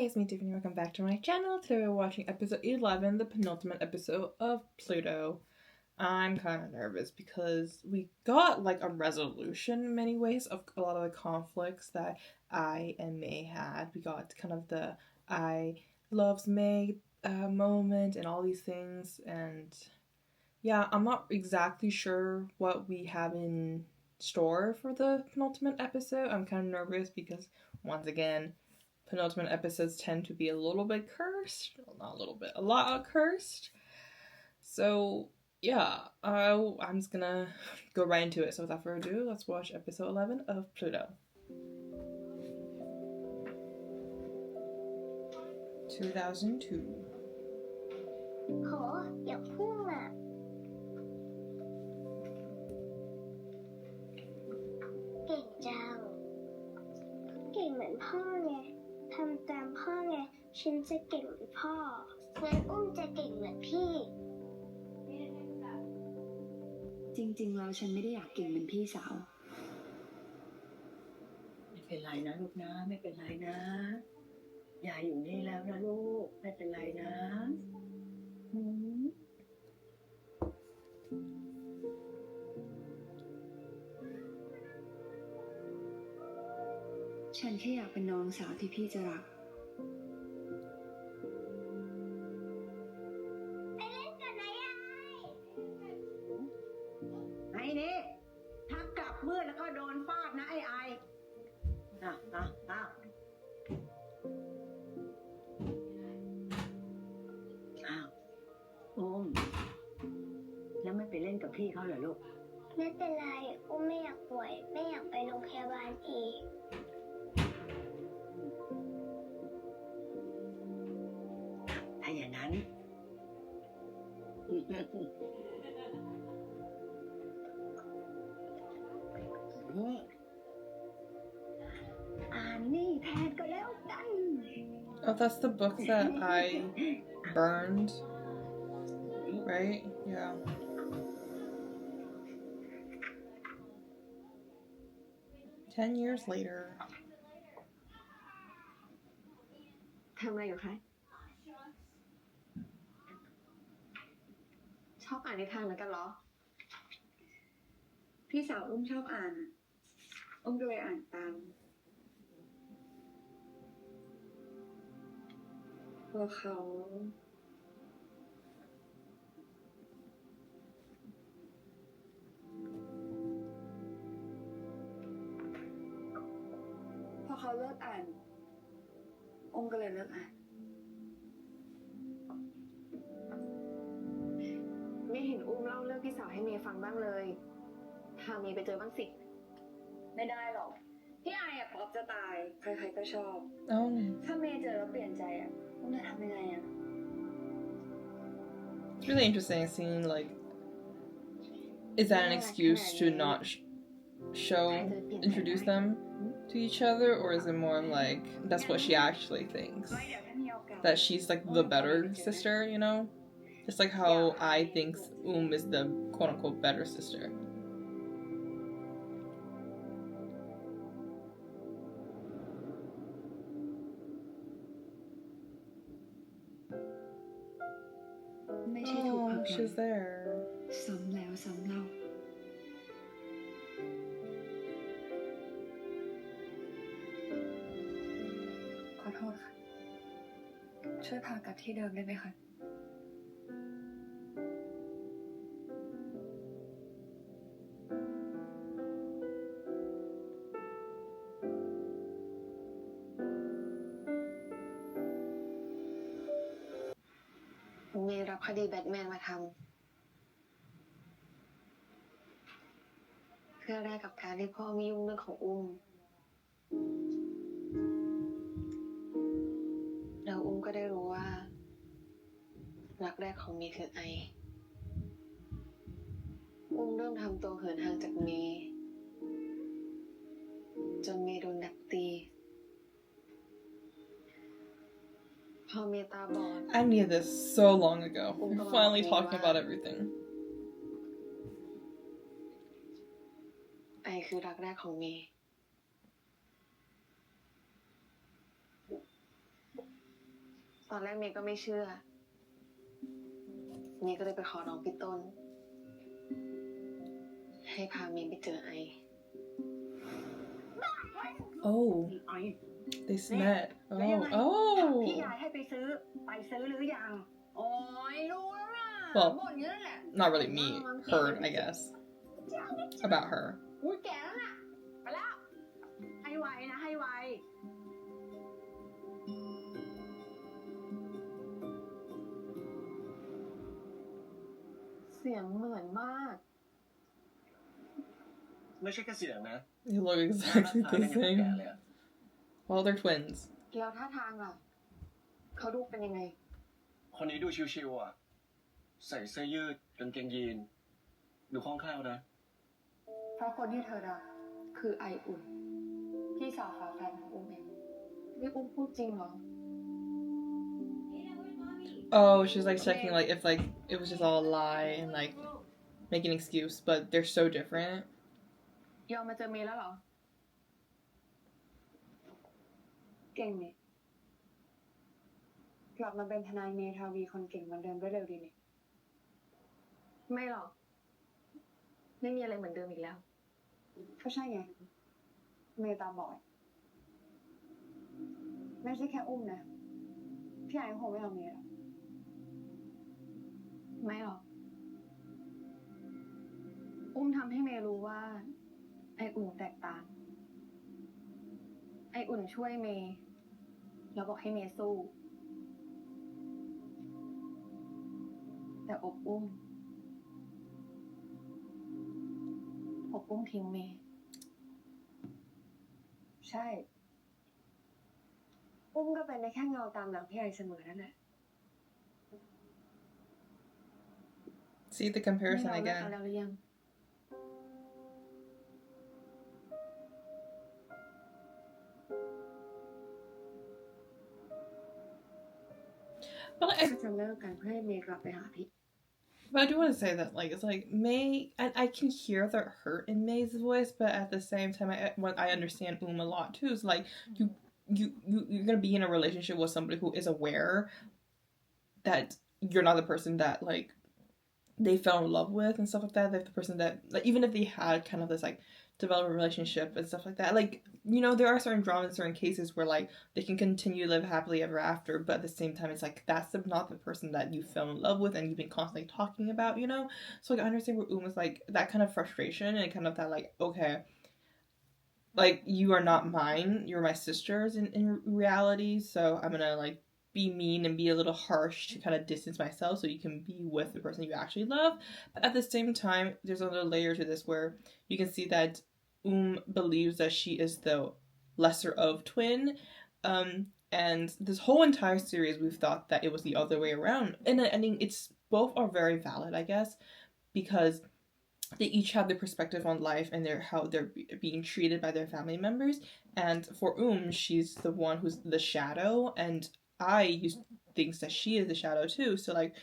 it's me Tiffany, welcome back to my channel. Today we're watching episode 11, the penultimate episode of Pluto. I'm kind of nervous because we got like a resolution in many ways of a lot of the conflicts that I and May had. We got kind of the I loves May moment and all these things, and yeah, I'm not exactly sure what we have in store for the penultimate episode. I'm kind of nervous because once again, penultimate episodes tend to be a little bit cursed. Well, not a little bit, a lot cursed. So yeah, I'm just gonna go right into it. So without further ado, let's watch episode 11 of Pluto. 2002. โหอย่าพุ่งอ่ะเก่งจังเก่งเหมือนพ่อไงทำตามพ่อไงฉันจะเก่งเหมือนพ่องั้นอุ้มจะเก่งเหมือนพี่จริงๆแล้วฉันไม่ได้อยากเก่งเหมือนพี่สาว ไม่เป็นไรนะลูกนะไม่เป็นไรนะยายอยู่นี่แล้วนะลูกไม่เป็นไรนะฉันแค่อยากเป็นน้องสาวที่พี่จะรักไปเล่นกันนะยายไอ้นี่ถ้ากลับมืดแล้วก็โดนฟาดนะไอ้อ้าวอุ้มแล้วไม่ไปเล่นกับพี่เขาเหรอลูกไม่เป็นไรอุ้มไม่อยากป่วยไม่อยากไปโรงพยาบาลอีกถ้าอย่างนั้นอ่านนี่แทนก็แล้วกัน Oh, that's the book that I burned, right? Yeah. Ten years later. ทำอะไรอยู่คะชอบอ่านนิทานเหมือนกันเหรอพี่สาวอุ้มชอบอ่านอุ้มก็เลยอ่านตามพอเขาเลิกอ่านอุ้มก็เลยเลิกอ่านไม่เห็นอุ้มเล่าเรื่องพี่สาวให้เมย์ฟังบ้างเลยพาเมย์ไปเจอบ้างสิไม่ได้หรอกพี่ไออะป๊อปจะตายใครๆก็ชอบ Oh. ถ้าเมย์เจอแล้วเปลี่ยนใจอะอุ้มจะทำยังไงอะ It's really interesting seeing like, is that an excuse to not introduce them to each other, or is it more like that's what she actually thinks, that she's like the better sister, you know, just like how I think is the quote-unquote better sister. Oh, she's there. ซ้ำแล้วซ้ำเล่าขอโทษค่ะช่วยพากลับที่เดิมได้ไหมคะเมย์รับคดีแบทแมนมาทำเพื่อแลกกับการที่พ่อไม่ยุ่งเรื่องของอุ้มแล้วอุ้มก็ได้รู้ว่ารักแรกของเมย์คือไออุ้มเริ่มทำตัวเหินห่างจากเมย์จนเมย์โดนดักตีพอเมย์ตาบอด I knew this so long ago. We're finally talking about everything. ไอคือรักแรกของเมย์ อนแรกเมย์ก็ไม่เชื่อเมย์ก็เลยไปขอร้องพี่ต้นให้พาเมย์ไปเจอไอ Oh ไอ้ they met แล้วยังไง oh พี่ยายให้ไปซื้อหรือยังโอ้ยรู้แล้วนะ Well, บ่นเยอะแหละ not really me heard I guess about her อุ้ยแก่แล้วน่ะไปแล้วให้ไวนะให้ไวเสียงเหมือนมาก ไม่ใช่แค่เสียงนะ they look หน้า exactly ตา the เนี่ยยังแก่ same เลยอะ well they're twins แล้วท่าทางล่ะเขาดูเป็นยังไง คนนี้ดูชิวๆอ่ะ ใส่เสื้อยืดกางเกงยีนดูคล่องแคล่วนะ เพราะคนที่เธอรักคือไออุ่นพี่สาวฝาแฝดของอุ้มเองนี่อุ้มพูดจริงเหรอ oh she's like checking like if like it was just all a lie and like make an excuse but they're so different ยอมมาเจอเมย์แล้วเหรอ เก่งนี่กลับมาเป็นทนายเมทาวีคนเก่งเหมือนเดิมได้เร็วดีนี่ไม่หรอก ไม่มีอะไรเหมือนเดิมอีกแล้ว ก็ใช่ไง เมย์ตาบอดไม่ใช่แค่อุ้มนะ พี่ไอ้คงไม่เอาเมย์หรอกไม่หรอก อุ้มทำให้เมย์รู้ว่า ไออุ่นแตกต่าง ไออุ่นช่วยเมย์แล้วบอกให้เมย์สู้ แต่อบอุ้มทิ้งเมย์ใช่ อุ้มก็เป็นได้แค่เงาตามหลังพี่ไอเสมอนั่นแหละ see the comparison นี่เราเลิก again กันแล้วหรือยัง but like, ก็จะเลิกกันเพื่อให้เมย์กลับไปหาพี่ But I do want to say that, like, it's like May, and I can hear the hurt in May's voice, but at the same time, I understand a lot too. It's like you're gonna be in a relationship with somebody who is aware that you're not the person that like they fell in love with and stuff like that. Like the person that, like, even if they had kind of this like develop a relationship and stuff like that, like, you know, there are certain dramas in certain cases where like they can continue to live happily ever after, but at the same time it's like that's not the person that you fell in love with and you've been constantly talking about, you know. So like I understand where Uma's like that kind of frustration and kind of that like, okay, like you are not mine, you're my sister's in reality, so I'm gonna like be mean and be a little harsh to kind of distance myself so you can be with the person you actually love. But at the same time, there's another layer to this where you can see that believes that she is the lesser of twin. And this whole entire series, we've thought that it was the other way around. And I mean, it's both are very valid, I guess, because they each have their perspective on life and how they're being treated by their family members. And for she's the one who's the shadow, and thinks that she is the shadow too. So like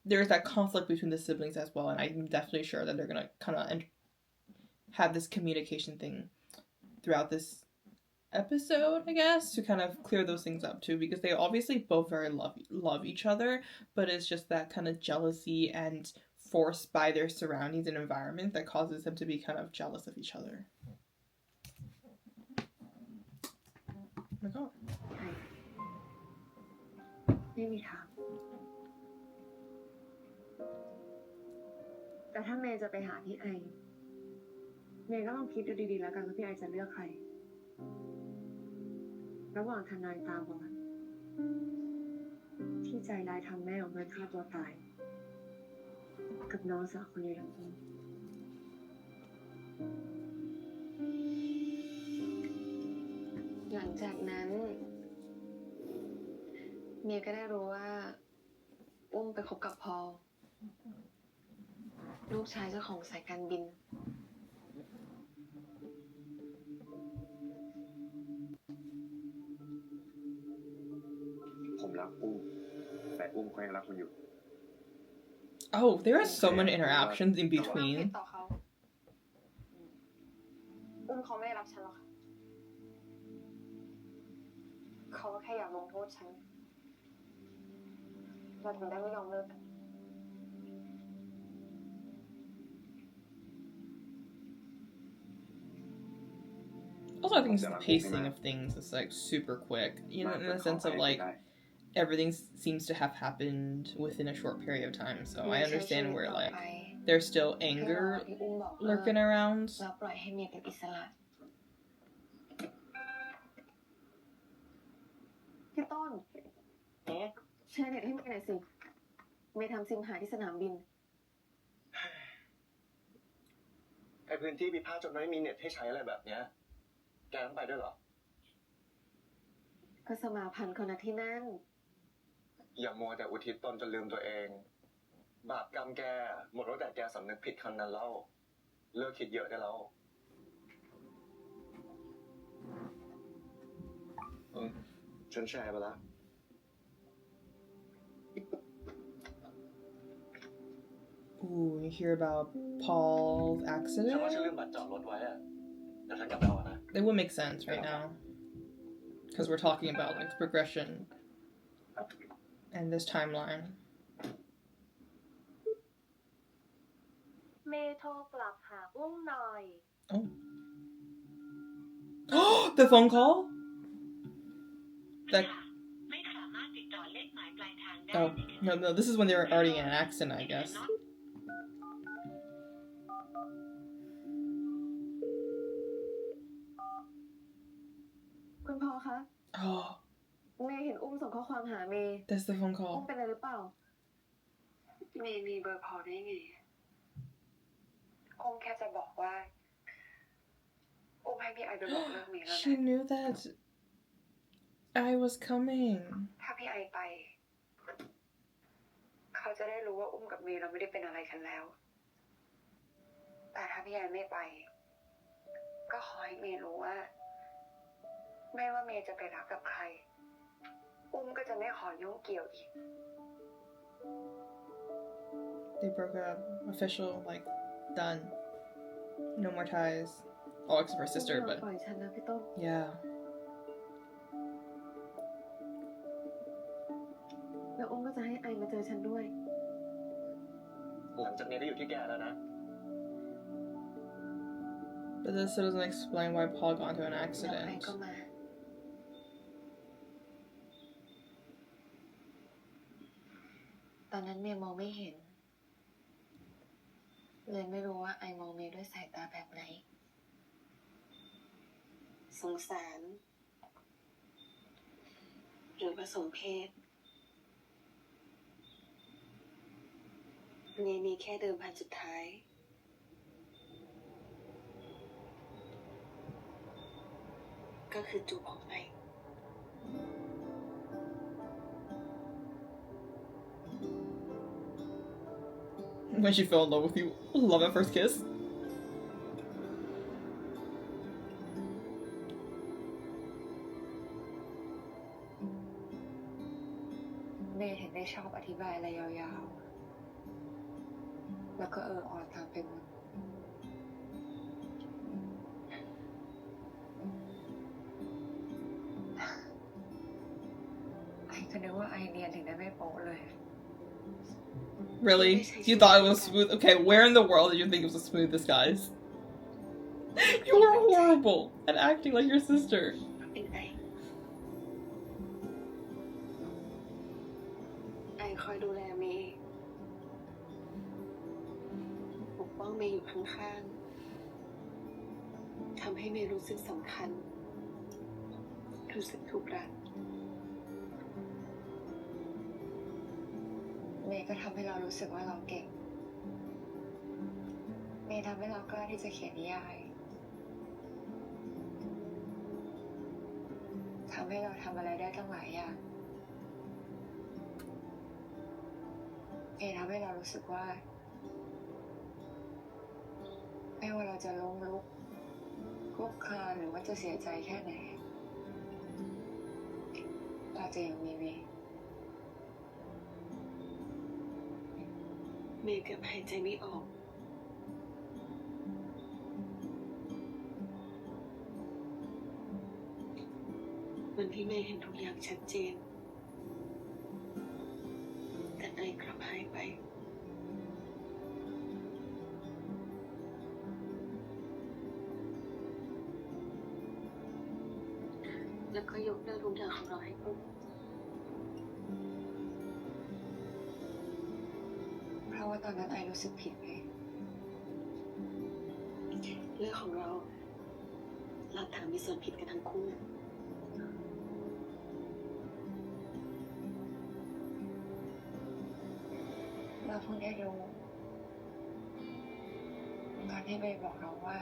there's that conflict between the siblings as well, and I'm definitely sure that they're gonna kind of have this communication thing throughout this episode, I guess, to kind of clear those things up too, because they obviously both very love each other, but it's just that kind of jealousy and forced by their surroundings and environment that causes them to be kind of jealous of each other. Oh my god. ไม่มีทาง แต่ถ้าเมย์จะไปหาพี่ไอ เมย์ก็ต้องคิดดูดีๆแล้วกันว่าพี่ไอจะเลือกใคร ระหว่างทนายตาบอดที่ใจร้ายทำแม่ของมันฆ่าตัวตาย กับน้องสาวคนนี้ลำพังหลังจากนั้น เมียก็ได้รู้ว่า อุ้มไปคบกับพอลลูกชายเจ้าของสายการบิน ผมรักอุ้มแต่อุ้มก็ยังรักคุณอยู่ Oh, there are so many interactions in เราผิด between. ต่อเขา อุ้มเขาไม่ได้รักฉันหรอกค่ะเขาแค่อยากลงโทษฉัน เราถึงได้ไม่ยอมเลิกกัน Also, I think the pacing of things is like super quick, you know, in the sense of like everything seems to have happened within a short period of time. So I understand where like there's still anger lurking around. เราปล่อยให้เมย์เป็นอิสระพี่ต้นแชร์เน็ตให้เมย์หน่อยสิเมย์ทำซิมหายที่สนามบิน ไอพื้นที่พิพาทจนไม่มีเน็ตให้ใช้อะไรแบบเนี้ยแกต้องไปด้วยเหรอ ก็สมาพันธ์เขานะที่นั่น อย่ามัวแต่อุทิศตนจนลืมตัวเอง บาปกรรมแกหมดตั้งแต่แกสำนึกผิดครั้งนั้นแล้วเลิกคิดเยอะได้แล้วฉันแชร์ไปแล้ว Ooh, you hear about Paul's ฉันว่าฉัน accident? ลืมบัตรจอดรถไว้อะเดี๋ยวฉันกลับไปเอานะ It would make sense right now. Because we're talking about like progression and this timeline. เมย์โทรกลับหาอุ้มหน่อย Oh, the phone call? That. ไม่สามารถติดต่อเลขหมายปลายทางได้ Oh, no, this is when they were already in an accident, I guess. คุณพ่อคะ Oh, เมย์เห็นอุ้มส่งข้อความหาเมย์ that's the phone อุ้ม call. เป็นอะไรหรือเปล่าเมย์มีเบอร์พอได้ไงอุ้มแค่จะบอกว่าอุ้มให้พี่ไอไปบอกเรื่องเมย์แล้ว She นะ knew that I was coming. ถ้าพี่ไอไปเขาจะได้รู้ว่าอุ้มกับเมย์เราไม่ได้เป็นอะไรกันแล้วแต่ถ้าพี่ไอไม่ไปก็ขอให้เมย์รู้ว่าไม่ว่าเมย์จะไปรักกับใครอุ้มก็จะไม่ขอยุ่งเกี่ยวอีก They broke up. Official, like, done. No more ties. Oh, except for her sister, ป but ล่อยฉันนะพี่ต้น yeah. แล้วอุ้มก็จะให้ไอมาเจอฉันด้วย หลังจากนี้ก็อยู่ที่แกแล้วนะ But this still doesn't explain why Paul got into an แล้วไอ accident. ก็มา ตอนนั้นเมย์มองไม่เห็น เลยไม่รู้ว่าไอมองเมย์ด้วยสายตาแบบไหน สงสาร หรือว่าสมเพชเมย์มีแค่เดิมพันสุดท้าย ก็คือจูบของไอ When she fell in love with you. Love at first kiss. เมย์เห็นได้ชอบอธิบายอะไรยาวๆ แล้วก็อ่อนตามไปหมด ไอก็นึกว่าไอเนียนถึงได้ไม่โป๊ะเลย Really? You thought it was smooth? Okay, where in the world did you think it was the smoothest, guys? You were horrible at acting like your sister. เป็นไอคอยดูแลเมย์ปกป้องเมย์อยู่ข้างๆ ทำให้เมย์รู้สึกสำคัญ รู้สึกถูกรัก เมย์ก็ทำให้เรารู้สึกว่าเราเก่ง เมย์ทำให้เรากล้าที่จะเขียนนิยาย ทำให้เราทำอะไรได้ตั้งหลายอย่าง เมย์ทำให้เรารู้สึกว่า ไม่ว่าเราจะล้มลุกคลุกคลานหรือว่าจะเสียใจแค่ไหน เราจะยังมีเมย์ เมย์เกือบหายใจไม่ออก วันที่เมย์เห็นทุกอย่างชัดเจน แล้วก็ยกเลิกทุกอย่างของเราให้อุ้มเพราะว่าตอนนั้นไอรู้สึกผิดไงเรื่องของเราหลักฐานมีส่วนผิดกันทั้งคู่เราเพิ่งได้รู้ตอนที่เบย์บอกเราว่า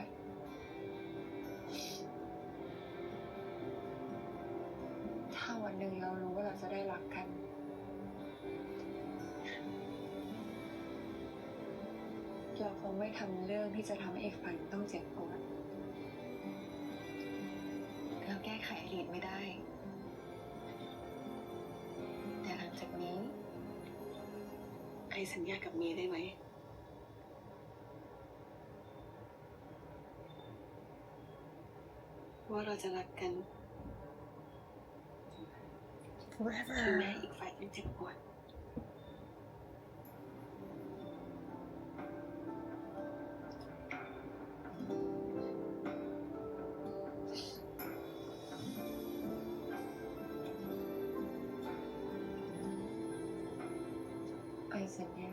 ถ้าวันหนึ่งเรารู้ว่าเราจะได้รักกันเราคงไม่ทำเรื่องที่จะทำให้อีกฝ่ายต้องเจ็บปวดเราแก้ไขอดีตไม่ได้แต่หลังจากนี้ไอสัญญากับเมย์ได้ไหมว่าเราจะรักกัน forever ถึงแม้อีกฝ่ายต้องเจ็บปวดไอสัญญา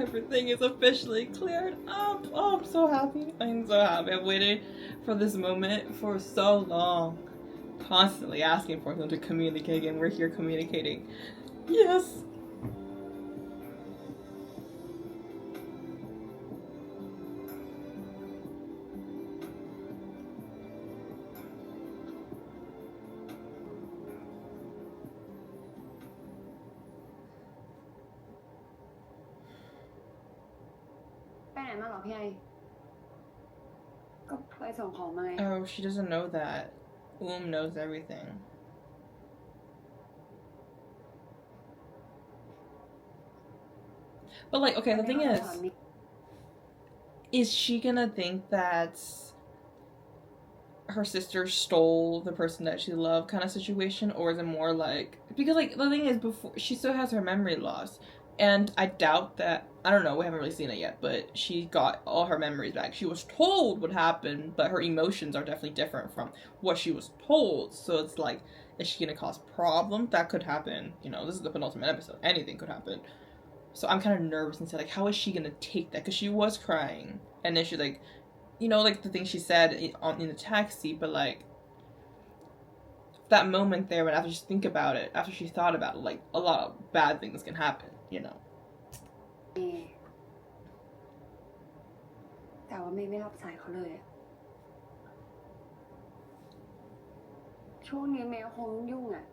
Everything is officially cleared up. Oh, I'm so happy. I'm so happy. I've waited for this moment for so long. Constantly asking for him to communicate, and we're here communicating. Yes. Oh, she doesn't know that. Knows everything. But like, okay, the thing is she gonna think that her sister stole the person that she loved kind of situation, or is it more like, because like the thing is, before she still has her memory loss, and I doubt that, I don't know, we haven't really seen it yet, but she got all her memories back. She was told what happened, but her emotions are definitely different from what she was told. So it's like, is she gonna cause problems? That could happen. You know, this is the penultimate episode. Anything could happen. So I'm kind of nervous and say, like, how is she gonna take that? Because she was crying, and then she like, you know, like the thing she said in the taxi, but like that moment there, when after she think about it, after she thought about it, like a lot of bad things can happen, you know. แต่ว่าเมย์ไม่รับสายเขาเลยช่วงนี้เมย์คงยุ่งอ่ะ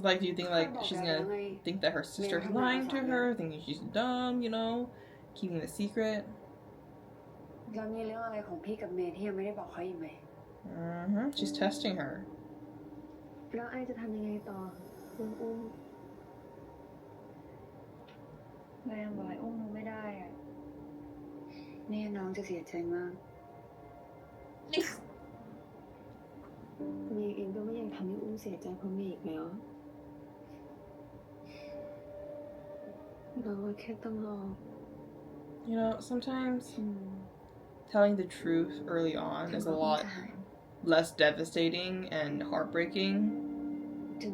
Like, do you think like she's gonna think that her sister's lying to her, thinking she's dumb, you know, keeping the secret? แล้วมีเรื่องอะไรของพี่กับเมย์ที่ยังไม่ได้บอกเขาอีกไหม She's testing her. แล้วไอจะทำยังไงต่อเรื่องอุ้มแม่บอกไอ้อุ้มไม่ได้อ่ะแม่น้องจะเสียใจมากเมย์เองก็ไม่ยังทำให้อุ้มเสียใจเพราะเมย์อีกแล้วเราแค่ต้องรอ You know, sometimes telling the truth early on is a lot less devastating and heartbreaking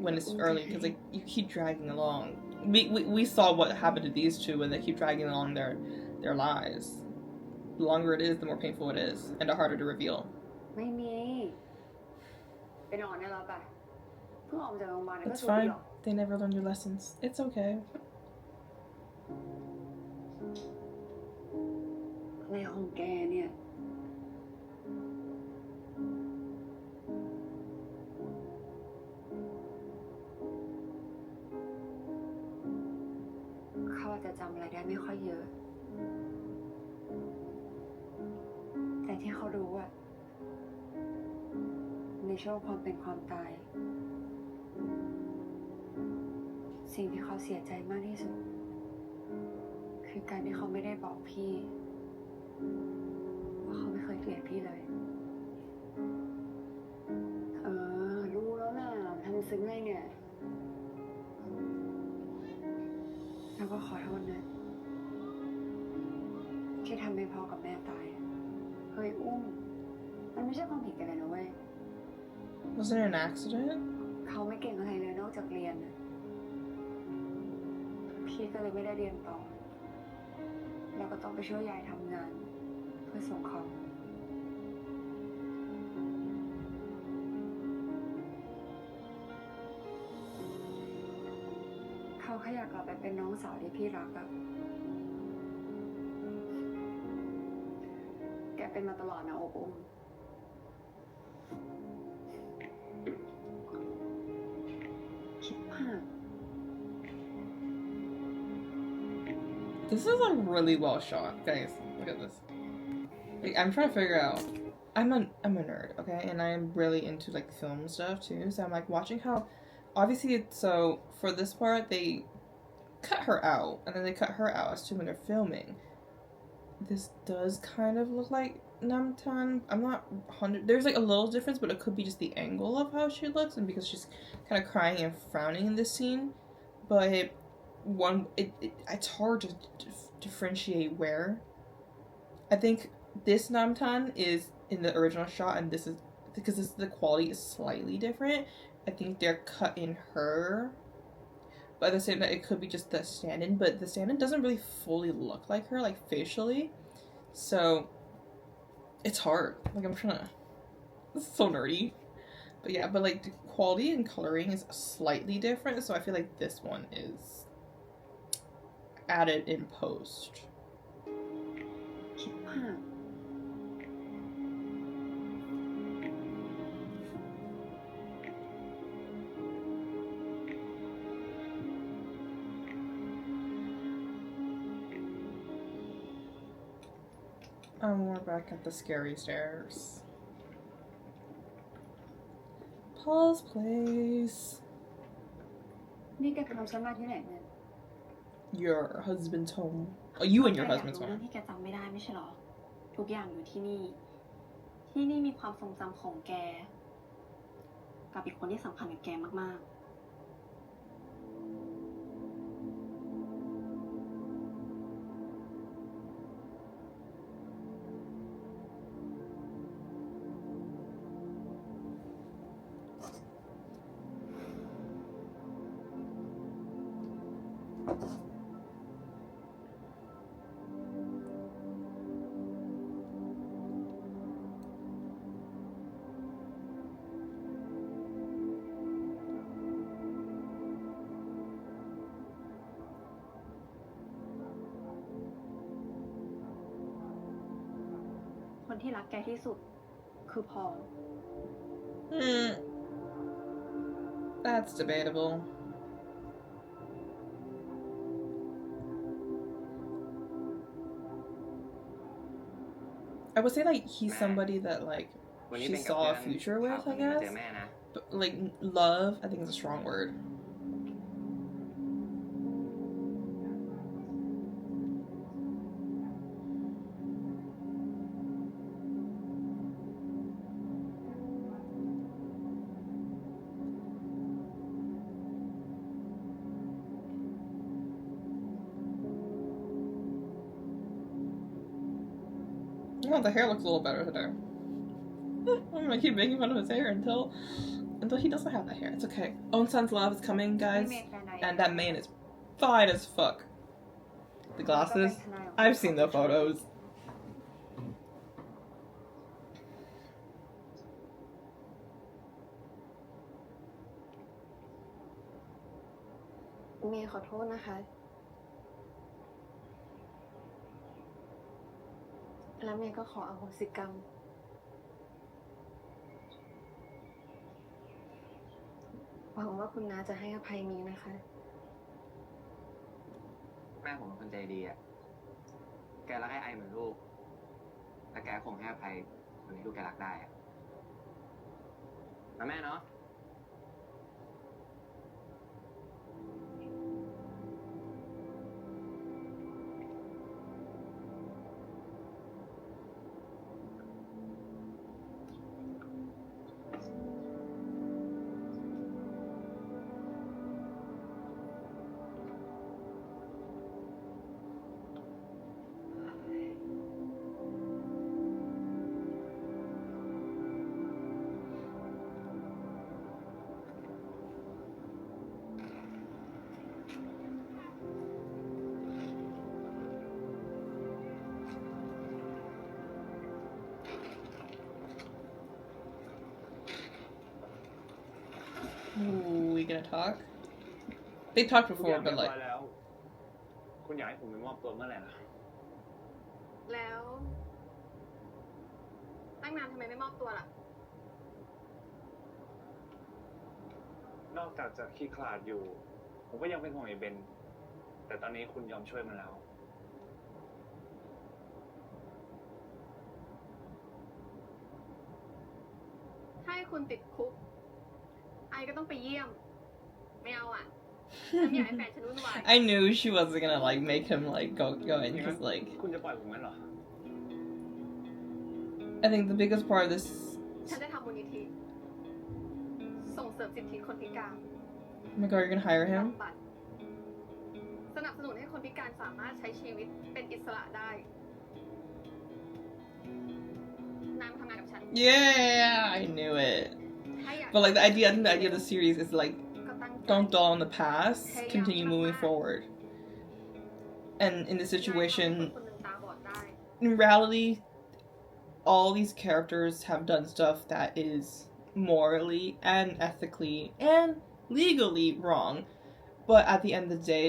when it's early, because like you keep dragging along. We saw what happened to these two when they keep dragging along their lives. The longer it is, the more painful it is, and the harder to reveal. ไม่มีไปนอนได้แล้วป่ะเพิ่งออกมาจากโรงพยาบาลก็ It's สวย fine. หรอ They never learn your lessons. It's okay. อะไรของแกเนี่ยเขาอาจจะจำอะไรได้ไม่ค่อยเยอะแต่ที่เขารู้อะในช่วงความเป็นความตายสิ่งที่เขาเสียใจมากที่สุดคือการที่เขาไม่ได้บอกพี่ว่าเขาไม่เคยเกลียดพี่เลย ขอโทษนะที่ทำให้พ่อกับแม่ตายเฮ้ยอุ้มมันไม่ใช่ความผิดกันเลยนะเว้ย Wasn't it an accident? เขาไม่เก่งอะไรเลยนอกจากเรียนนะพี่ก็เลยไม่ได้เรียนต่อแล้วก็ต้องไปช่วยยายทำงานเพื่อส่งเขาเขาแค่อยากกลับไปเป็นน้องสาวที่พี่รักอะแกเป็นมาตลอดนะอบอุ้มคิดมาก This is like really well shot, guys. Look at this. Like, I'm trying to figure out. I'm a nerd, okay, and I'm really into like film stuff too. So I'm like watching how, obviously, so for this part they cut her out, and then they cut her out as to when they're filming. This does kind of look like Namtan. I'm not 100. There's like a little difference, but it could be just the angle of how she looks, and because she's kind of crying and frowning in this scene. But it's hard to differentiate where. I think this Namtan is in the original shot, and this is because the quality is slightly different. I think they're cutting her. But at the same time, it could be just the stand-in, but the stand-in doesn't really fully look like her, like facially. So it's hard. Like I'm trying to. This is so nerdy. But yeah, but like the quality and coloring is slightly different, so I feel like this one is added in post. คิดมาก We're back at the scary stairs. Paul's place. นี่แกไปทำฉันมาที่ไหนเนี่ย Your husband's home. Oh, you and your husband's เรื่อง home. ที่แกจำไม่ได้ไม่ใช่หรอ ทุกอย่างอยู่ที่นี่ ที่นี่มีความทรงจำของแก กับอีกคนที่สำคัญกับแกมากๆ คนที่รักแกที่สุดคือพอล That's debatable. I would say like he's somebody that like she saw a future with, I guess. But like love, I think is a strong word. Oh, the hair looks a little better today. I'm gonna keep making fun of his hair until he doesn't have that hair. It's okay. Own Son's Love is coming, guys. And that man is fine as fuck. The glasses. I've seen the photos. เมย์ขอโทษนะคะ แล้วเมย์ก็ขออโหสิกรรม หวังว่าคุณน้าจะให้อภัยเมย์นะคะ แม่ผมเป็นคนใจดีอ่ะ แกรักไอ้ไอเหมือนลูก แต่แกคงให้อภัยคนที่ลูกแกรักได้อ่ะนะแม่เนาะ Ooh, we gonna talk? They talked ทุกอย่า before, งเรีย but บร้ like, อยแล้ว คุณอยากให้ผมไปมอบตัวเมื่อไหร่ล่ะ แล้วตั้งนานทำไมไม่มอบตัวล่ะ นอกจากจะขี้ขลาดอยู่ ผมก็ยังเป็นห่วงไอ้เบน แต่ตอนนี้คุณยอมช่วยมันแล้ว ถ้าให้คุณติดคุก ไอก็ต้องไปเยี่ยม ไม่เอาอ่ะ ฉันอยากให้แฟนฉันวุ่นวาย I knew she wasn't gonna like make him like go in because like คุณจะปล่อยผมงั้นเหรอ I think the biggest part of this. ฉันจะทำมูลนิธิส่งเสริมสิทธิคนพิการ Oh my god, you're gonna hire him? บำบัดสนับสนุนให้คนพิการสามารถใช้ชีวิตเป็นอิสระได้นายมาทำงานกับฉัน Yeah, I knew it. ถ้าอยาก But like I think the idea of the series is like ก็ตั้งใจ don't dwell on the past, continue moving forward. And in this situation, คนหนึ่งตาบอดได้ in reality, all these characters have done stuff that is morally and ethically and legally wrong. But at the end of the day,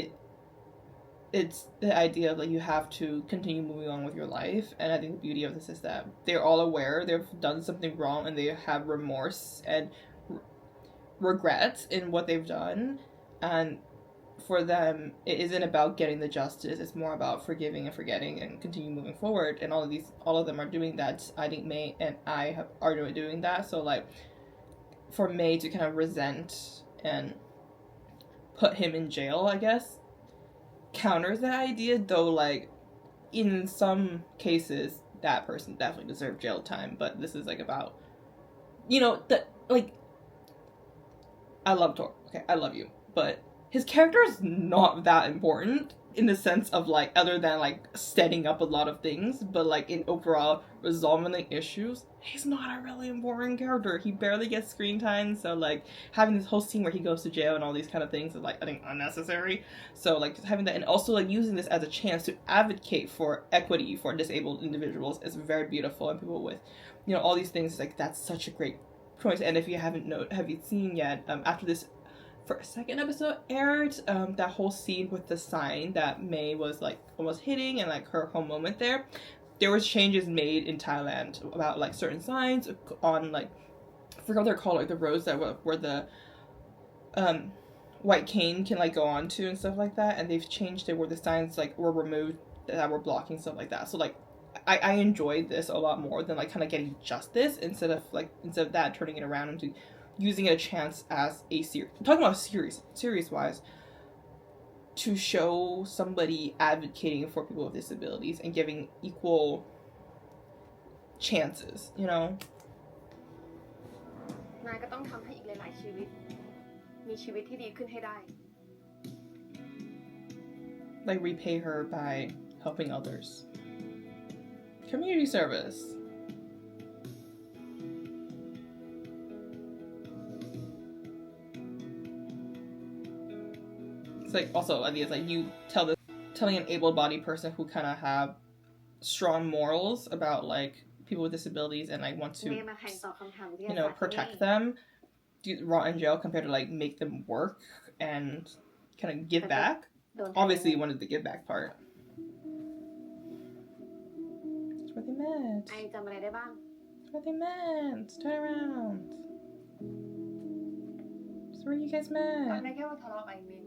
it's the idea that you have to continue moving on with your life. And I think the beauty of this is that they're all aware they've done something wrong and they have remorse and regret in what they've done. And for them, it isn't about getting the justice. It's more about forgiving and forgetting and continue moving forward. And all of them are doing that. I think May and I are doing that. So like, for May to kind of resent and put him in jail, I guess, counters that idea. Though like, in some cases, that person definitely deserved jail time. But this is like about, you know, that like, I love Tor. Okay, I love you, but his character is not that important in the sense of like other than like setting up a lot of things, but like in overall resolving the issues, he's not a really important character. He barely gets screen time, so like having this whole scene where he goes to jail and all these kind of things is like I think unnecessary. So like just having that and also like using this as a chance to advocate for equity for disabled individuals is very beautiful, and people with, you know, all these things, like that's such a great choice. And if you haven't seen yet, after this second episode aired, that whole scene with the sign that May was like almost hitting and like her whole moment there was changes made in Thailand about like certain signs on like I forgot what they're called, like the roads that where the white cane can like go on to and stuff like that, and they've changed it where the signs like were removed that were blocking stuff like that. So like I enjoyed this a lot more than like kind of getting justice instead of that turning it around into using it a chance as a series. I'm talking about series wise, to show somebody advocating for people with disabilities and giving equal chances, you know? นายก็ต้องทำให้อีกหลายๆชีวิตมีชีวิตที่ดีขึ้นให้ได้ Like repay her by helping others. Community service. It's like also I think it's like you telling an able-bodied person who kind of have strong morals about like people with disabilities and like want to, เมย์มาแข่งตอบคำถามวิทยา you ศา know, สตร์ protect them, do rot in jail compared to like make them work and kind of give back. โดน Obviously you wanted the give back part. That's where they met. ไอจำอะไรได้บ้าง That's where they met. Turn around. That's where you guys จำได้ met. แค่ว่าทะเลาะกับไอมิน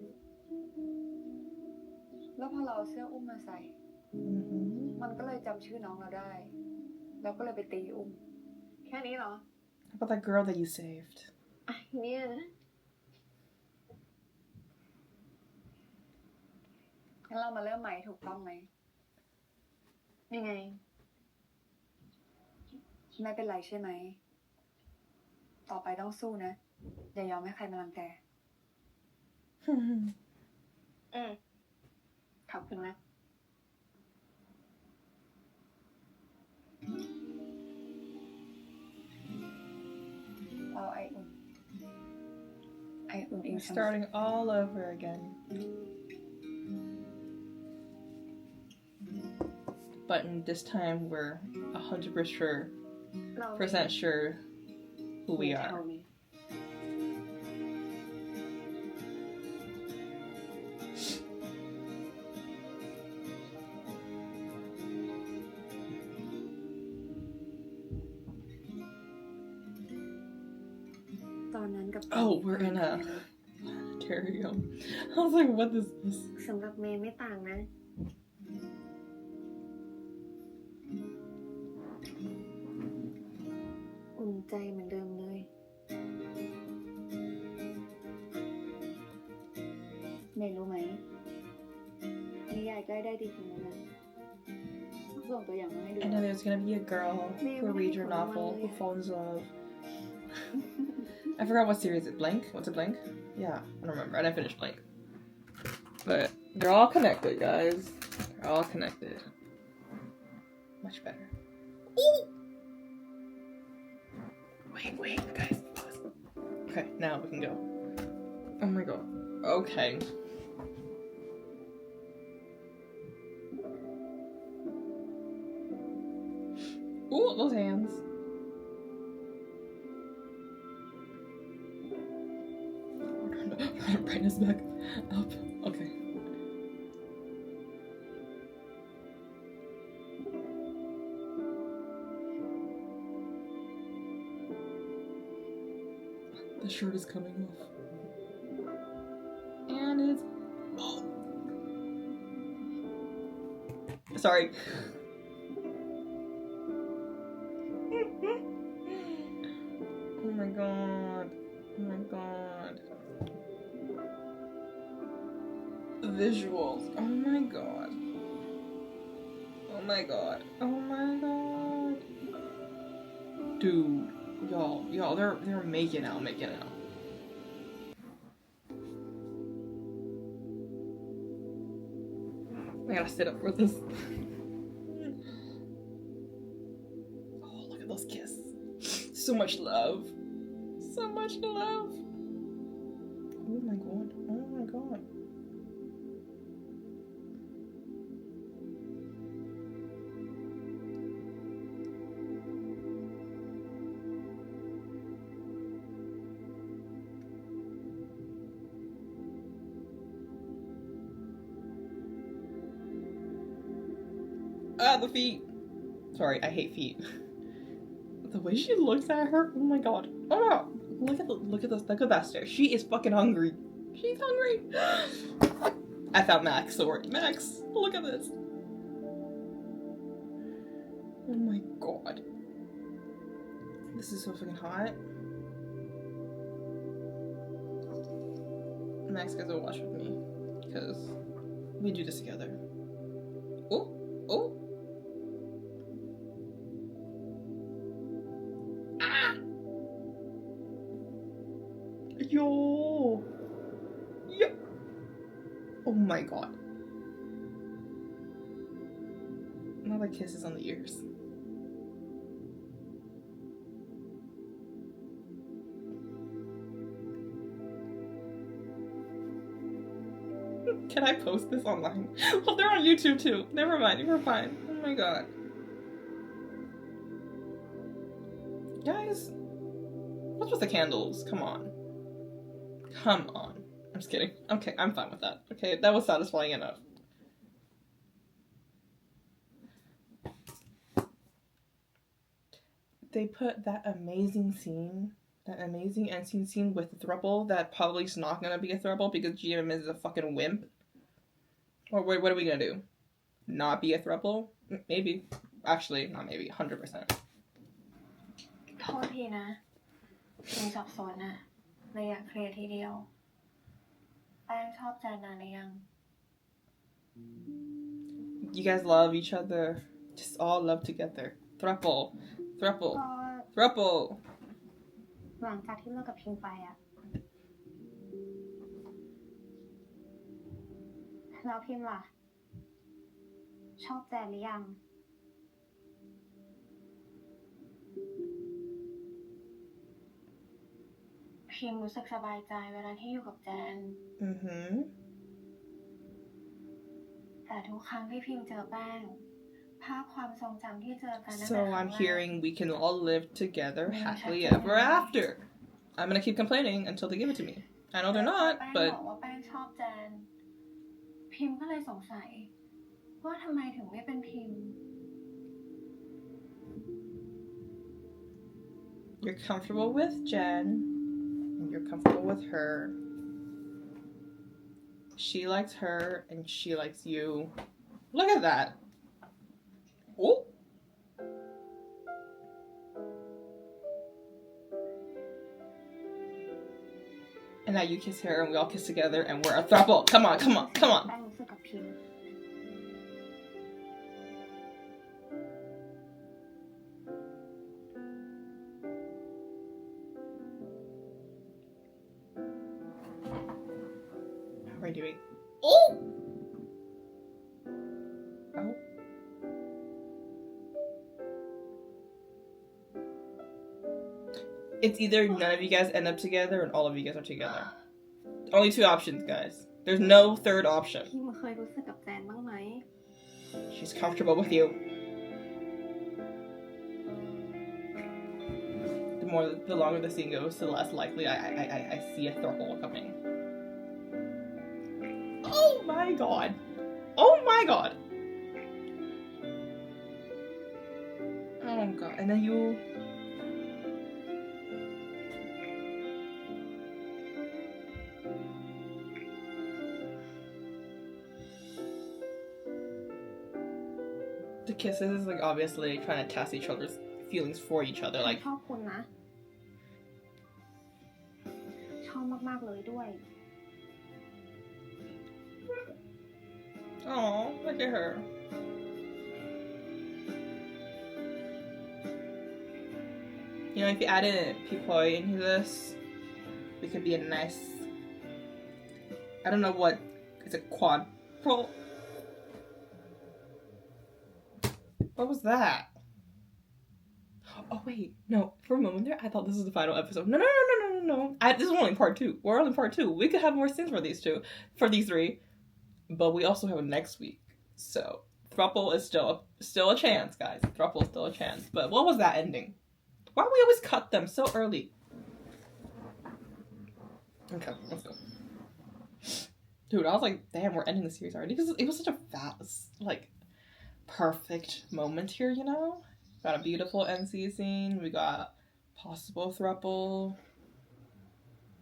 แล้วพอเราเอาเสื้ออุ้มมาใส่ Mm-hmm. มันก็เลยจำชื่อน้องเราได้เราก็เลยไปตีอุ้มแค่นี้เหรอ How about that girl that you saved? ไอเนี่ยนะงั้นเรามาเริ่มใหม่ถูกต้องไหมยังไงไม่เป็นไรใช่ไหมต่อไปต้องสู้นะอย่ายอมให้ใครมารังแกขอบคุณนะเอาไออุ่นเอง We're starting all over again. But this time we're 100% sure who we are. ตอนนั้นกับ Oh, we're in a terrarium. I was like, what is this? สำหรับเมย์ไม่ต่างนะ อุ่นใจเหมือนเดิมเลย เมย์รู้ไหมนิยายใกล้ได้ดีถึงแล้วนะส่งตัวอย่างมาให้ดู And then there's gonna be a girl who reads your novel who falls in love. I forgot what series it. Blank? What's it, Blank? Yeah, I don't remember. I didn't finish Blank. But they're all connected, guys. They're all connected. Much better. Ooh! Wait, guys. Pause. Okay, now we can go. Oh my god. Okay. Ooh, those hands. Brightness back up. Okay. The shirt is coming off. And it's... Oh. Sorry. Oh my god. Oh my god. The visuals. Oh my god. Oh my god. Oh my god. Dude. Y'all, they're making out. I gotta sit up for this. Oh, look at those kisses. So much love. So much love. Oh my god. Oh my god. Ah, the feet. Sorry, I hate feet. The way she looks at her, oh my god. Oh no! Look at that stare. She is fucking hungry. She's hungry. I found Max. Sorry, Max. Look at this. Oh my god. This is so fucking hot. Max gets to watch with me because we do this together. Oh. Yo. Oh my god. Another kisses on the ears. Can I post this online? Well, they're on YouTube too. Never mind, we're fine. Oh my god. Guys, what's with the candles? Come on. Come on. I'm just kidding. Okay, I'm fine with that. Okay, that was satisfying enough. They put that amazing scene, that amazing end scene with the Throuple that probably is not gonna be a Throuple because GM is a fucking wimp. Or what are we gonna do? Not be a Throuple? Maybe. Actually, not maybe. 100%. โทษทีนะมีสับสนนะเลยอยากเคลียร์ทีเดียวแป้งชอบแจนนานหรือยัง You guys love each other. Just all love together. Throuple. ก็ Throuple. หลังจากที่เลิกกับพิมไปอะแล้วพิมล่ะชอบแจนหรือยังพิมรู้สึกสบายใจเวลาที่อยู่กับแจนแต่ทุกครั้งที่พิมเจอแป้งภาพความทรงจำที่เจอกันนั่นแหละ So I'm hearing we can all live together happily ever after. I'm gonna keep complaining until they give it to me. I know they're not, แป้ง but บอกว่าแป้งชอบแจนพิมก็เลยสงสัยว่าทำไมถึงไม่เป็นพิม you're comfortable with Jen. you're comfortable with her. She likes her and she likes you. Look at that. Oh. And now you kiss her and we all kiss together and we're a throuple. Come on, come on, come on. แป้งรู้สึกกับพิมพ์ How are we doing? Oh! Oh. It's either none of you guys end up together and all of you guys are together. Only two options, guys. There's no third option. พิมพ์เคยรู้สึกกับแจนบ้างไหม She's comfortable with you. The longer the scene goes, the less likely I see a throuple coming. Oh my god! Oh my god! Oh god! And then you. The kisses is like obviously trying to test each other's feelings for each other. Like, ชอบคุณนะ ชอบมากๆเลยด้วย oh, look at her. You know, if you add in Pipoi into this, it could be a nice. I don't know what. It's a quadruple. What was that? Oh wait, no. For a moment there, I thought this was the final episode. No. This is only part 2. We're only part 2. We could have more scenes for these two, for these 3, but we also have next week. So Throuple is still a chance, guys. Throuple is still a chance. But what was that ending? Why do we always cut them so early? Okay, let's go. Dude, I was like, damn, we're ending the series already because it was such a fast, like, perfect moment here, you know? Got a beautiful NC scene. We got possible throuple.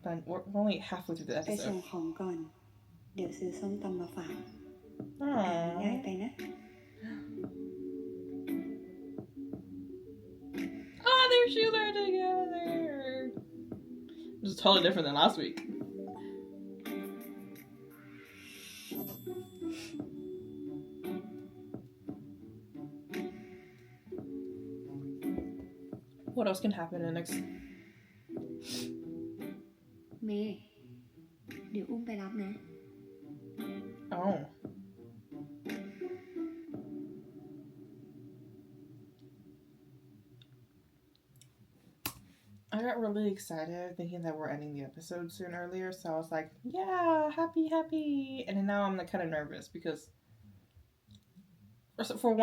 But we're only halfway through the ไปส่ง episode. ของก่อน เดี๋ยวซื้อส้มตำมาฝาก Aww. ง่ายไปนะ Oh, their shoes are together. This is totally different than last week. What else can happen in the next? เมย์เดี๋ยวอุ้มไปรับนะ Oh. I got really excited thinking that we're ending the episode soon earlier, so I was like, yeah, happy. And then now I'm like kind of nervous because for a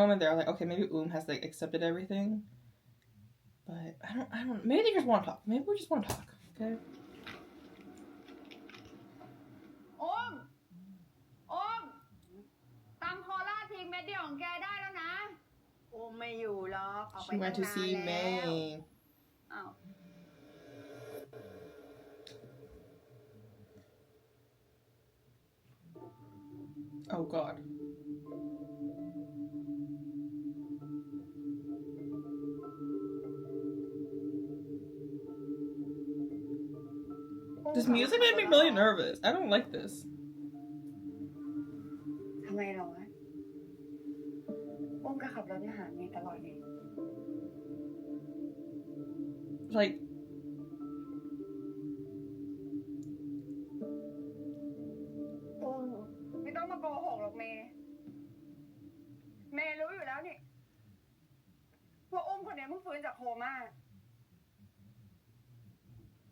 moment there, I was like, okay, maybe has like accepted everything. But I don't, maybe they just want to talk. Maybe we just want to talk, okay? โอมตำโคราชทิ้งเม็ดเดียวของแกได้แล้วนะ โอ้ไม่อยู่หรอกออกไป She went to ตั้งนาน see แล้ว May. อ้าว Oh god. This music made me really nervous. I don't like this. ทำไมหรอวะอุ้มก็ขับรถมาหาเมย์ตลอดเลย Like, อุ้มไม่ต้องมาโกหกหรอกเมย์รู้อยู่แล้วนี่ว่าอุ้มคนนี้เพิ่งฟื้นจากโคม่า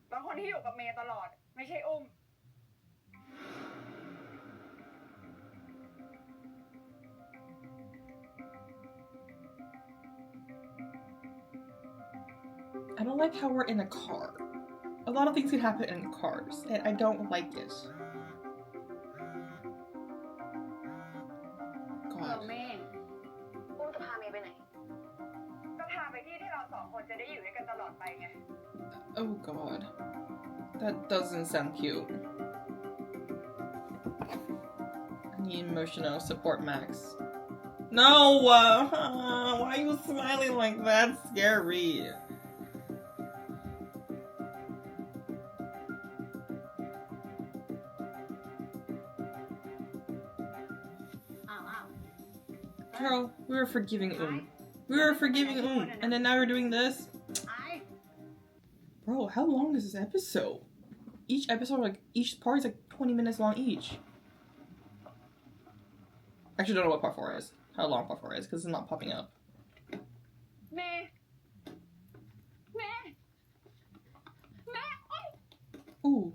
แล้วคนที่อยู่กับเมย์ตลอดไม่ใช่อุ้ม I don't like how we're in a car. A lot of things can happen in cars, and I don't like it. เออ God. เมย์อุ้มจะพาเมย์ไปไหนก็พาไปที่ที่เราสองคนจะได้อยู่ด้วยกันตลอดไปไง Oh god. That doesn't sound cute. I need emotional support, Max. No! Why are you smiling like that? Scary. Girl, we were forgiving We were forgiving and then now we're doing this? Bro, how long is this episode? Each episode, like, each part is like 20 minutes long each. I actually don't know what part 4 is. How long part 4 is, because it's not popping up. Ooh.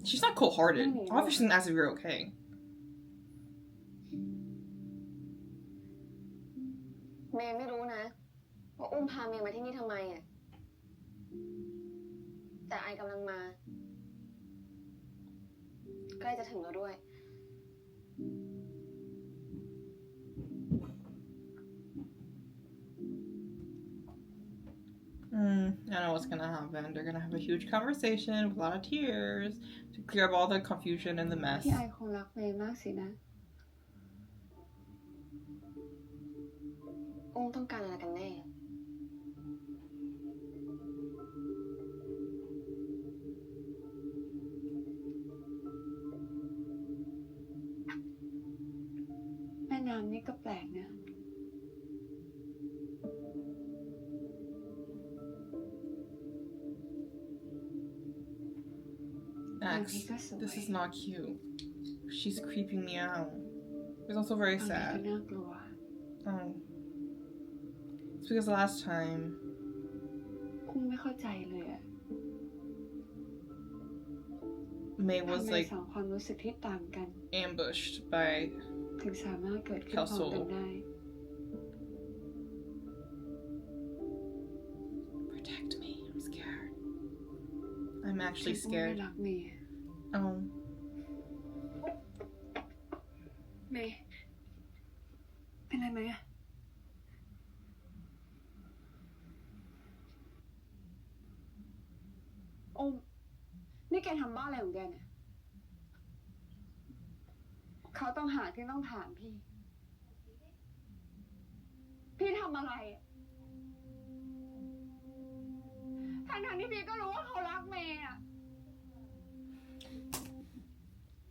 She's not cold-hearted. Obviously, as if you're okay. May ไม่รู้นะว่าอุ้มพาเมย์มาที่นี่ทำไมอ่ะแต่ไอกำลังมาใกล้จะถึงแล้วด้วย I know what's gonna happen. They're gonna have a huge conversation with a lot of tears to clear up all the confusion and the mess. พี่ไอคงรักเมย์มากสินะ อุ้มต้องการอะไรกันแน่ แม่น้ำนี่ก็แปลกนะ Max, this is not cute. She's creeping me out. It's also very sad. Oh. It's because last time... คุ้งไม่เข้าใจเลยอะ May was like สองความรู้สึกที่ต่างกัน ambushed by ถึงสามารถเกิดขึ้นพร้อมกันได้ Protect me. I'm scared. I'm actually scared. รักเมย์ Oh. เมย์เป็นไรไหมอะโอ้นี่แกทำบ้าอะไรของแกเนี่ยเขาต้องหาที่ต้องถามพี่ พี่ทำอะไรทั้งที่พี่ก็รู้ว่าเขารักเมย์อะ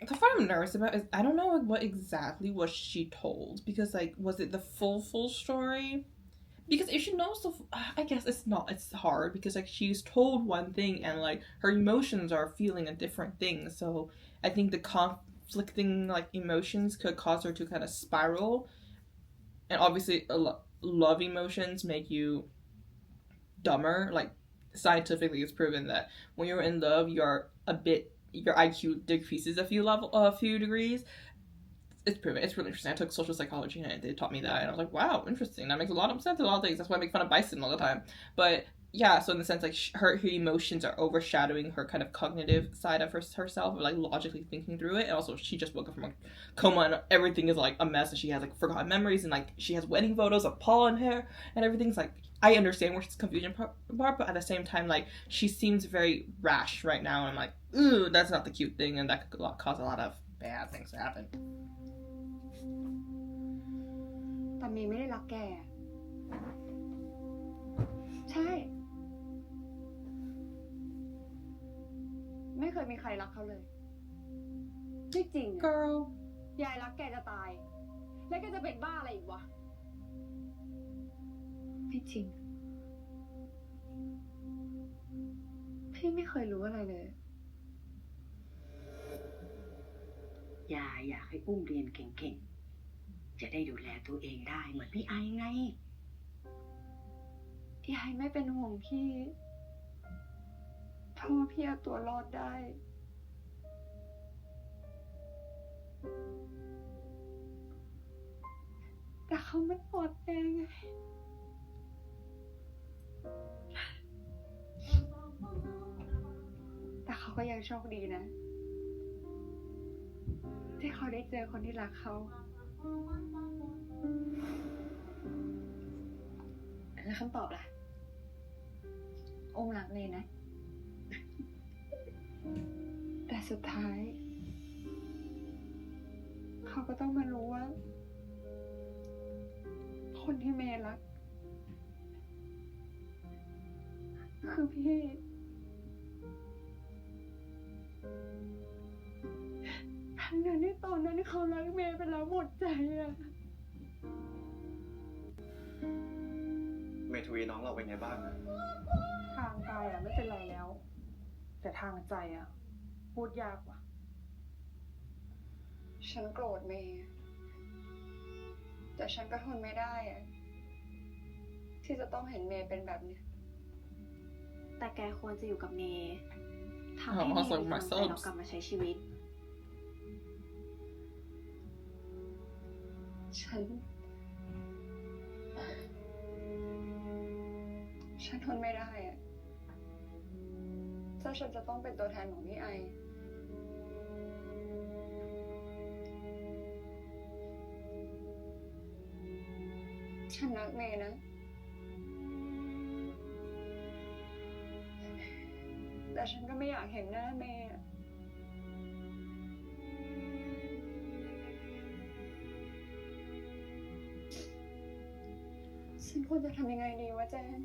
The part I'm nervous about is I don't know what exactly was she told, because like was it the full story? Because if she knows I guess it's hard because like she's told one thing and like her emotions are feeling a different thing, so I think the conflicting like emotions could cause her to kind of spiral, and obviously love emotions make you dumber. Like scientifically it's proven that when you're in love your IQ decreases a few degrees. It's proven. It's really interesting. I took social psychology and they taught me that, and I was like, wow, interesting. That makes a lot of sense. A lot of things. That's why I make fun of Bison all the time. But yeah, so in the sense like her emotions are overshadowing her kind of cognitive side of herself, or like logically thinking through it. And also she just woke up from a coma and everything is like a mess, and she has like forgotten memories, and like she has wedding photos of Paul in her, and everything's like, I understand where she's confusion part, but at the same time, like, she seems very rash right now, and I'm like, ooh, that's not the cute thing, and that could cause a lot of bad things to happen. แต่เมย์ไม่ได้รักแกใช่ ไม่เคยมีใครรักเขาเลยไม่จริง Girl ยายรักแกจะตายแล้วแกจะเป็นบ้าอะไรอีกวะไม่จริงพี่ไม่เคยรู้อะไรเลย อยากให้อุ้มเรียนเก่งๆจะได้ดูแลตัวเองได้เหมือนพี่ไอไง ยายไม่เป็นห่วงพี่เพราะว่าพี่เอาตัวรอดได้แต่เขาไม่ปลอดแปลงไง ก็ยังโชคดีนะ ที่เขาได้เจอคนที่รักเขา แล้วคำตอบล่ะอุ้มรักเลยนะ แต่สุดท้าย เขาก็ต้องมารู้ว่า คนที่เมย์รัก คือพี่ ทั้งนั้นที่ตอนนั้นเขารักเมย์ไปแล้วหมดใจอะ เมทวีน้องเราเป็นไงบ้างอะ ทางกายไม่เป็นไรแล้ว แต่ทางใจพูดยากว่ะ ฉันโกรธเมย์ แต่ฉันก็ทนไม่ได้อะที่จะต้องเห็นเมย์เป็นแบบนี้ แต่แกควรจะอยู่กับเมย์ทำให้เมย์มีกำลังใจแล้วกลับมาใช้ชีวิต ฉันทนไม่ได้อะถ้าฉันจะต้องเป็นตัวแทนของพี่ไอ ฉันรักเมย์นะ แต่ฉันก็ไม่อยากเห็นหน้าเมย์อะฉันควรจะทำยังไงดีวะแจน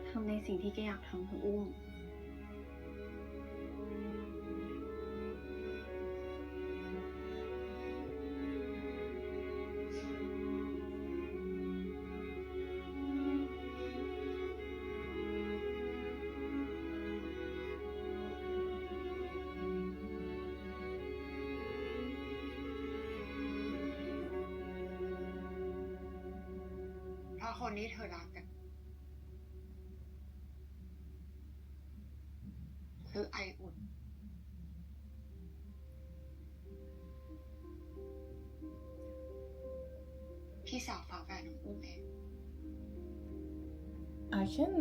ทำในสิ่งที่แกอยากทำเถอะอุ้ม เพราะคนที่เธอรักกันคือไออุ่น พี่สาวฝาแฝดของอุ้มเอง I can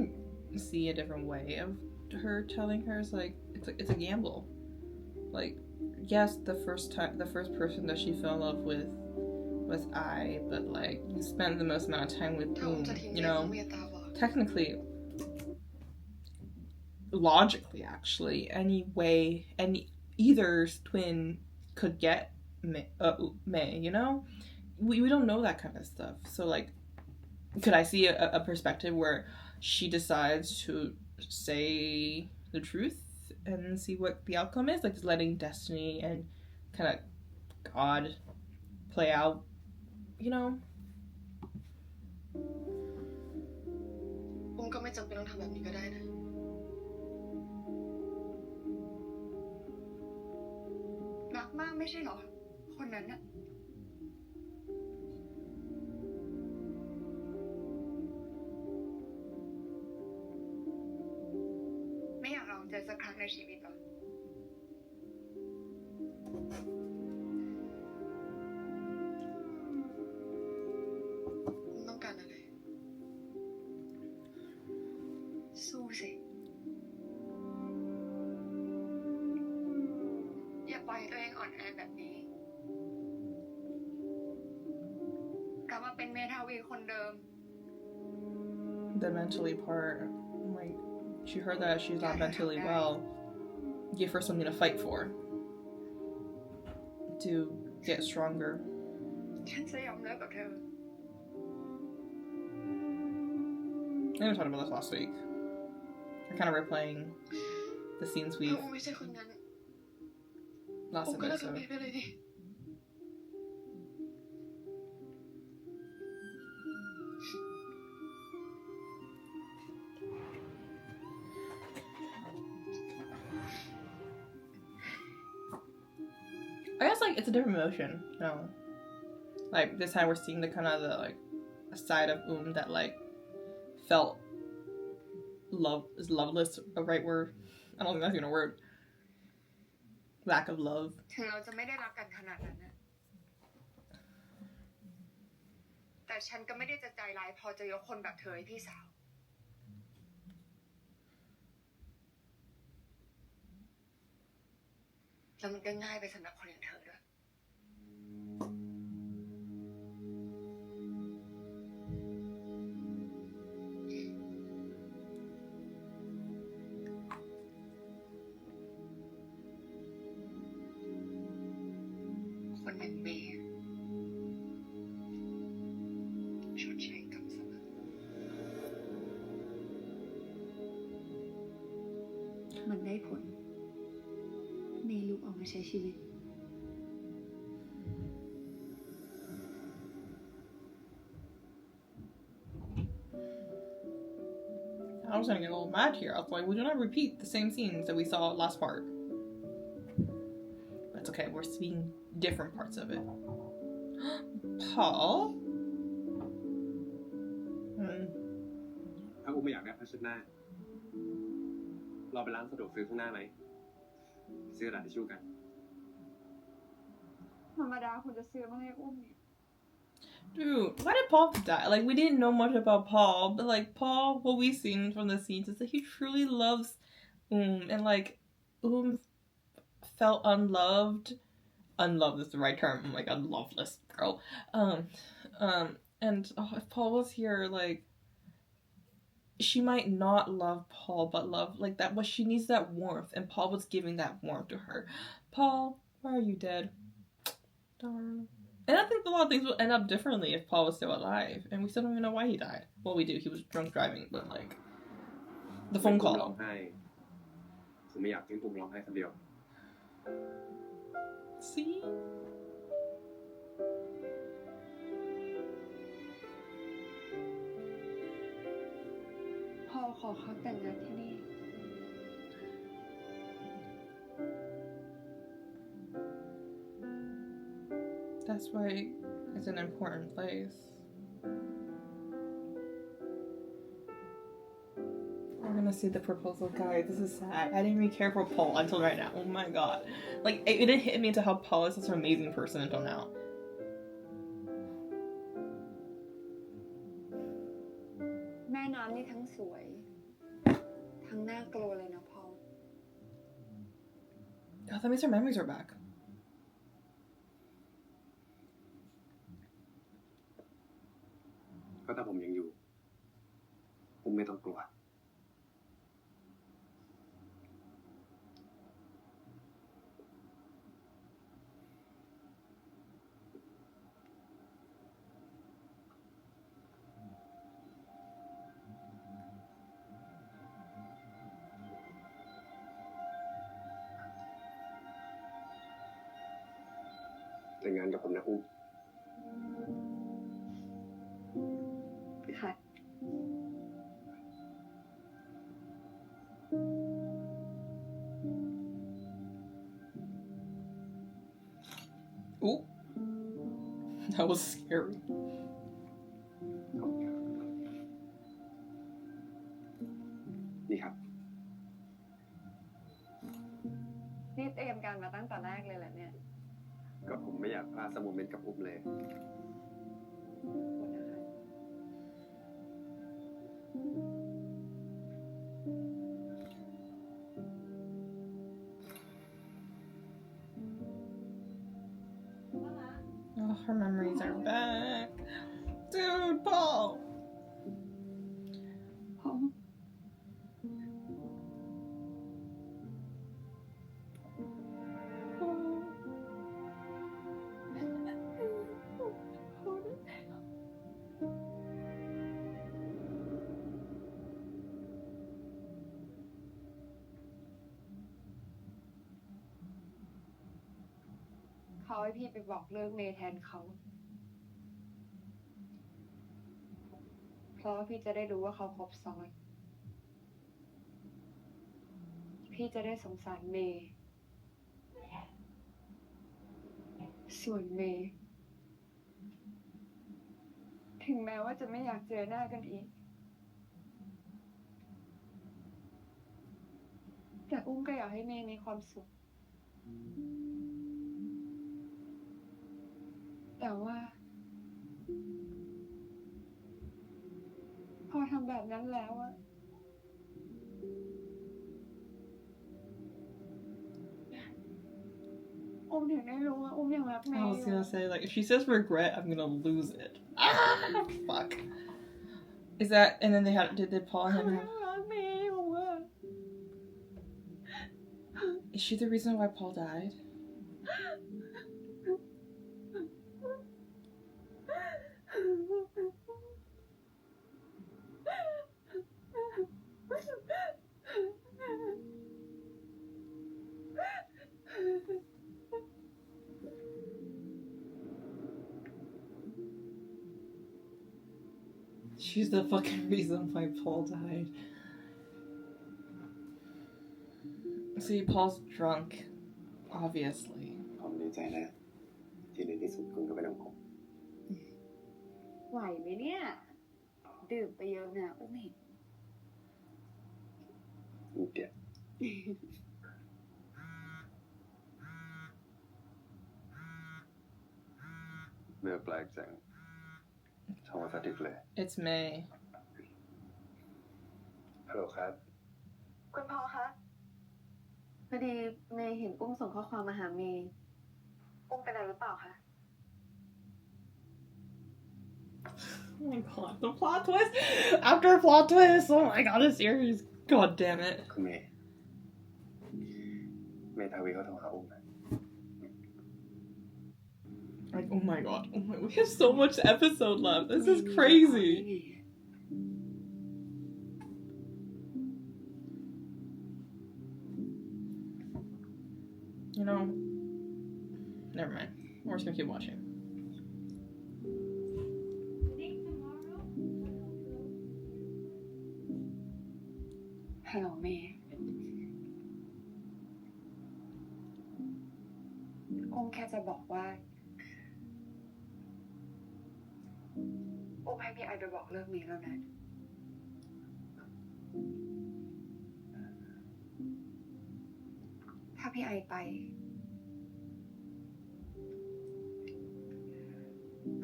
see a different way of her telling her like it's a gamble. Like, yes, the first person that she fell in love with was I, but like you spend the most amount of time with you know, technically, logically, actually, either twin could get May, you know, we don't know that kind of stuff. So like, could I see a perspective where she decides to say the truth and see what the outcome is, like just letting destiny and kind of God play out, you know? อุ้มก็ไม่จำเป็นต้องทำแบบนี้ก็ได้นะ รักมากไม่ใช่เหรอ คนนั้นน่ะ ไม่อยากลองเจอสักครั้งในชีวิตหรอ ต้องการอะไร สู้สิ อย่าปล่อยตัวเองอ่อนแอแบบนี้ กลับมาเป็นเมทาวีคนเดิม The mentally part, like she heard that she's not mentally well. Give her something to fight for, to get stronger. ฉันจะยอมเลิกกับเธอ I think we talked about this last week. We're kind of replaying the scenes ถ้า we've อุ้มไม่ใช่คนนั้น last อุ้มก็เลิกกับ episode. เมย์ไปเลยดิ I guess like it's a different emotion, you know. Like this time we're seeing the kind of the like a side of that like felt love is loveless a right word? I don't think that's even a word. lack of love ถึงเราจะไม่ได้รักกันขนาดนั้นนะแต่ฉันก็ไม่ได้จะใจร้ายพอจะยกคนแบบเธอให้พี่สาวแล้วมันก็ง่ายไปสำหรับคนอย่างเธอด้วยคนอย่างเมย์ชดใช้กรรมซะมั้งมันได้ผลเมย์ลุกออกมาใช้ชีวิต I was gonna get a little mad here. I was like, we do not repeat the same scenes that we saw last part. That's okay, we're seeing different parts of it. Paul? ถ้าอุ้มไม่อยากได้ผ้าเช็ดหน้าเราไปร้านสะดวกซื้อข้างหน้าไหมซื้อกระดาษทิชชู่กันธรรมดาคุณจะซื้อมาให้อุ้มเนี่ย Dude, why did Paul die? Like, we didn't know much about Paul, but, like, Paul, what we've seen from the scenes is that he truly loves and, like, felt unloved. Unloved is the right term. I'm like, unloveless, girl. And if Paul was here, like, she might not love Paul, but love, like, that, but she needs that warmth, and Paul was giving that warmth to her. Paul, why are you dead? Darn. And I think a lot of things would end up differently if Paul was still alive, and we still don't even know why he died. Well, we do. He was drunk driving, but like the phone call. ผมไม่อยากทิ้งอุ้มร้องไห้คนเดียว See? พ่อขอเขาแต่งงานที่นี่ That's why it's an important place. We're gonna see the proposal, guys. This is sad. I didn't really care for Paul until right now. Oh my god. Like, it didn't hit me into how Paul is such an amazing person until now. แม่น้ำนี่ทั้งสวย ทั้งน่ากลัวเลยนะพ่อ Oh, that means her memories are back. ก็ถ้าผมยังอยู่อุ้มไม่ต้องกลัวแต่งงานกับผมนะอุ้ม ค่ะ Ooh. That was scary. นี่ครับ นี่เตรียมการมาตั้งแต่แรกเลยแหละเนี่ย ก็ผมไม่อยากพลาดสโมเมนต์กับอุ้มเลย Oh, her memories are back. Dude, Paul. พ่อ เขาให้พี่ไปบอกเลิกเมย์แทนเขา เพราะว่าพี่จะได้รู้ว่าเขาครบซ้อน พี่จะได้สงสารเมย์ ส่วนเมย์ถึงแม้ว่าจะไม่อยากเจอหน้ากันอีก แต่อุ้มก็อยากให้เมย์มีความสุข แต่ว่า พอทำแบบนั้นแล้วอะอมถึงได้รู้ว่าอมยังรักเม I ย์ was อยู่ gonna say, like, if she says regret, I'm gonna lose it. Ah, fuck. Is that, and then did Paul and him have, รักเมย์อยู่อะ is she the reason why Paul died? She's the fucking reason why Paul died. See, Paul's drunk, obviously. ผมดีใจนะที่ในที่สุดคุณก็เป็นของผม ไหวไหมเนี่ย ดื่มไปเยอะนะอุ้มเห็น นิดเดียวเมื่อแปลกจังทำมาสถิตเลย It's May. ฮัลโหลครับ คุณพ่อคะ พอดีเมย์เห็นอุ้มส่งข้อความมาหาเมย์อุ้มเป็นอะไรหรือเปล่าคะ Oh my god, the plot twist! After plot twist! Oh my god, this series! God damn it. คุณเมย์ทาวีเขาโทรหาอุ้มนะ Like, oh my god. Oh my, we have so much episode left. This is crazy. You know, never mind. We're just gonna keep watching. ฮัลโหลเมย์อุ้มแค่จะบอกว่าอุ้มให้พี่ไอไปบอกเลิกเมย์แล้วนะ ถ้าพี่ไอไป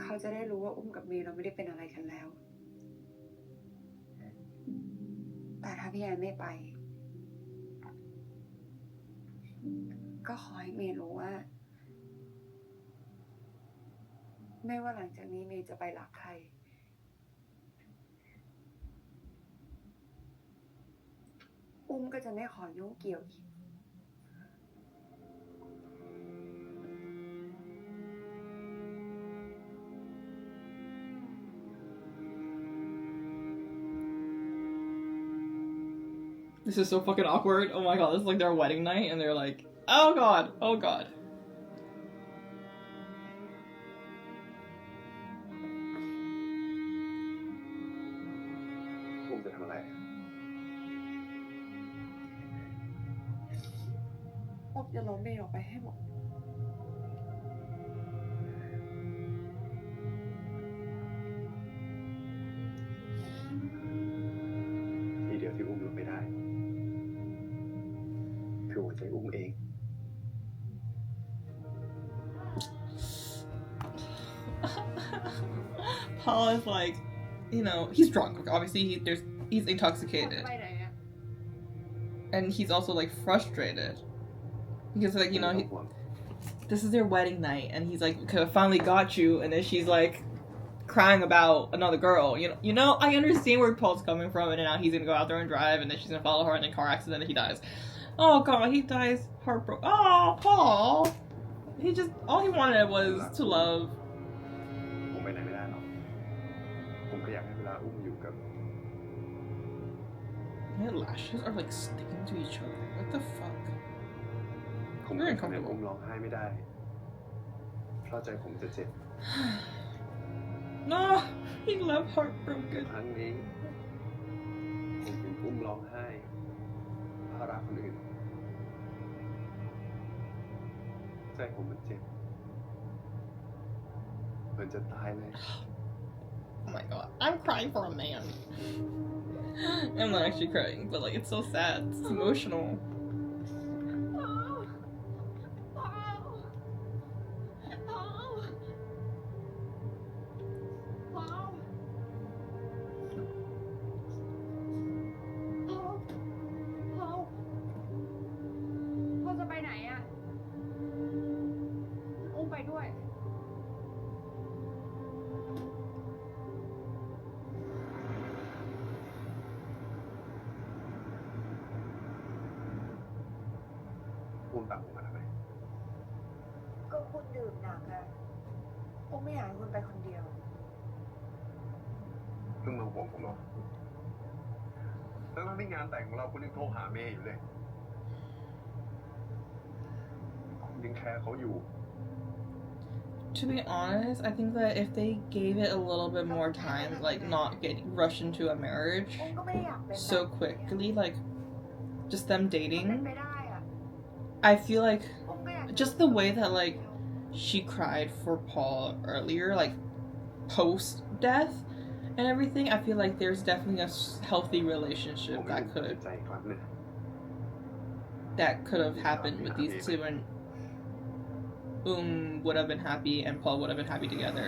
เขาจะได้รู้ว่าอุ้มกับเมย์เราไม่ได้เป็นอะไรกันแล้ว แต่ถ้าพี่ไอไม่ไป ก็ขอให้เมย์รู้ว่า ไม่ว่าหลังจากนี้เมย์จะไปรักใคร อุ้มก็จะไม่ขอยุ่งเกี่ยวอีก This is so fucking awkward. Oh my god, this is like their wedding night and they're like, oh god, oh god. อุ้มจะทำอะไร อุ้มจะล้มเมย์ออกไปให้หมด ที่เดียวที่อุ้มลงไม่ได้ คือหัวใจอุ้มเอง Paul is like, you know, he's drunk. Obviously, he's intoxicated. And he's also like frustrated. Because like, you know, this is their wedding night and he's like, okay, I finally got you, and then she's like crying about another girl. You know, I understand where Paul's coming from, and now he's gonna go out there and drive, and then she's gonna follow her, and then car accident, and he dies. Oh god, he dies heartbroken. Oh, Paul! All he wanted was to love. ผมไปไหนไม่ได้หรอก ผมก็อยากให้เวลาอุ้มอยู่กับ My lashes are like sticking to each other. What the fuck? ผม Very ทำให้อุ้ uncomfortable. มร้องไห้ไม่ได้ เพราะใจผมจะเจ็บ No, he left heartbroken. ครั้งนี้ผมเห็นอุ้มร้องไห้เพราะรักคนอื่น ใจผมมันเจ็บเหมือนจะตายเลย Oh my god, I'm crying for a man. I'm not actually crying, but like it's so sad. It's emotional. พูดตามผมมาทำไม ก็คุณดื่มหนักอะอุ้มไม่อยากให้คุณไปคนเดียว เพิ่งมาห่วงผมเหรอแล้วที่งานแต่งของเราคุณยังโทรหาเมย์อยู่เลยคุณยังแคร์เขาอยู่ To be honest, I think that if they gave it a little bit more time, like not getting rushed into a marriage อุ้มก็ไม่ได้อยากเป็น so quickly, like just them เป็น dating, ไปได้อะ I feel like อุ้มก็อยาก just the way that like she cried for Paul earlier, like post death and everything, I feel like there's definitely a healthy ผม relationship ไม่ that รู้ could ใจอีกครั้งหนึ่ง have happened with these two, and would have been happy and Paul would have been happy together.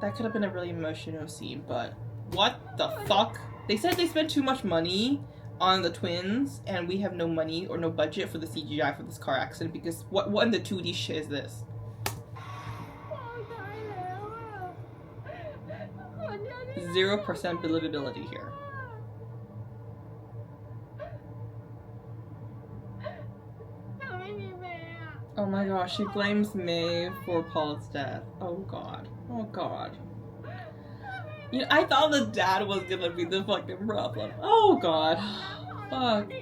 That could have been a really emotional scene, but what the fuck? They said they spent too much money on the twins, and we have no money or no budget for the CGI for this car accident because what in the 2D shit is this? 0% believability here. Oh my gosh, she blames May for Paul's death. Oh god. Oh god. You know, I thought the dad was gonna be the fucking problem. Oh god. Fuck.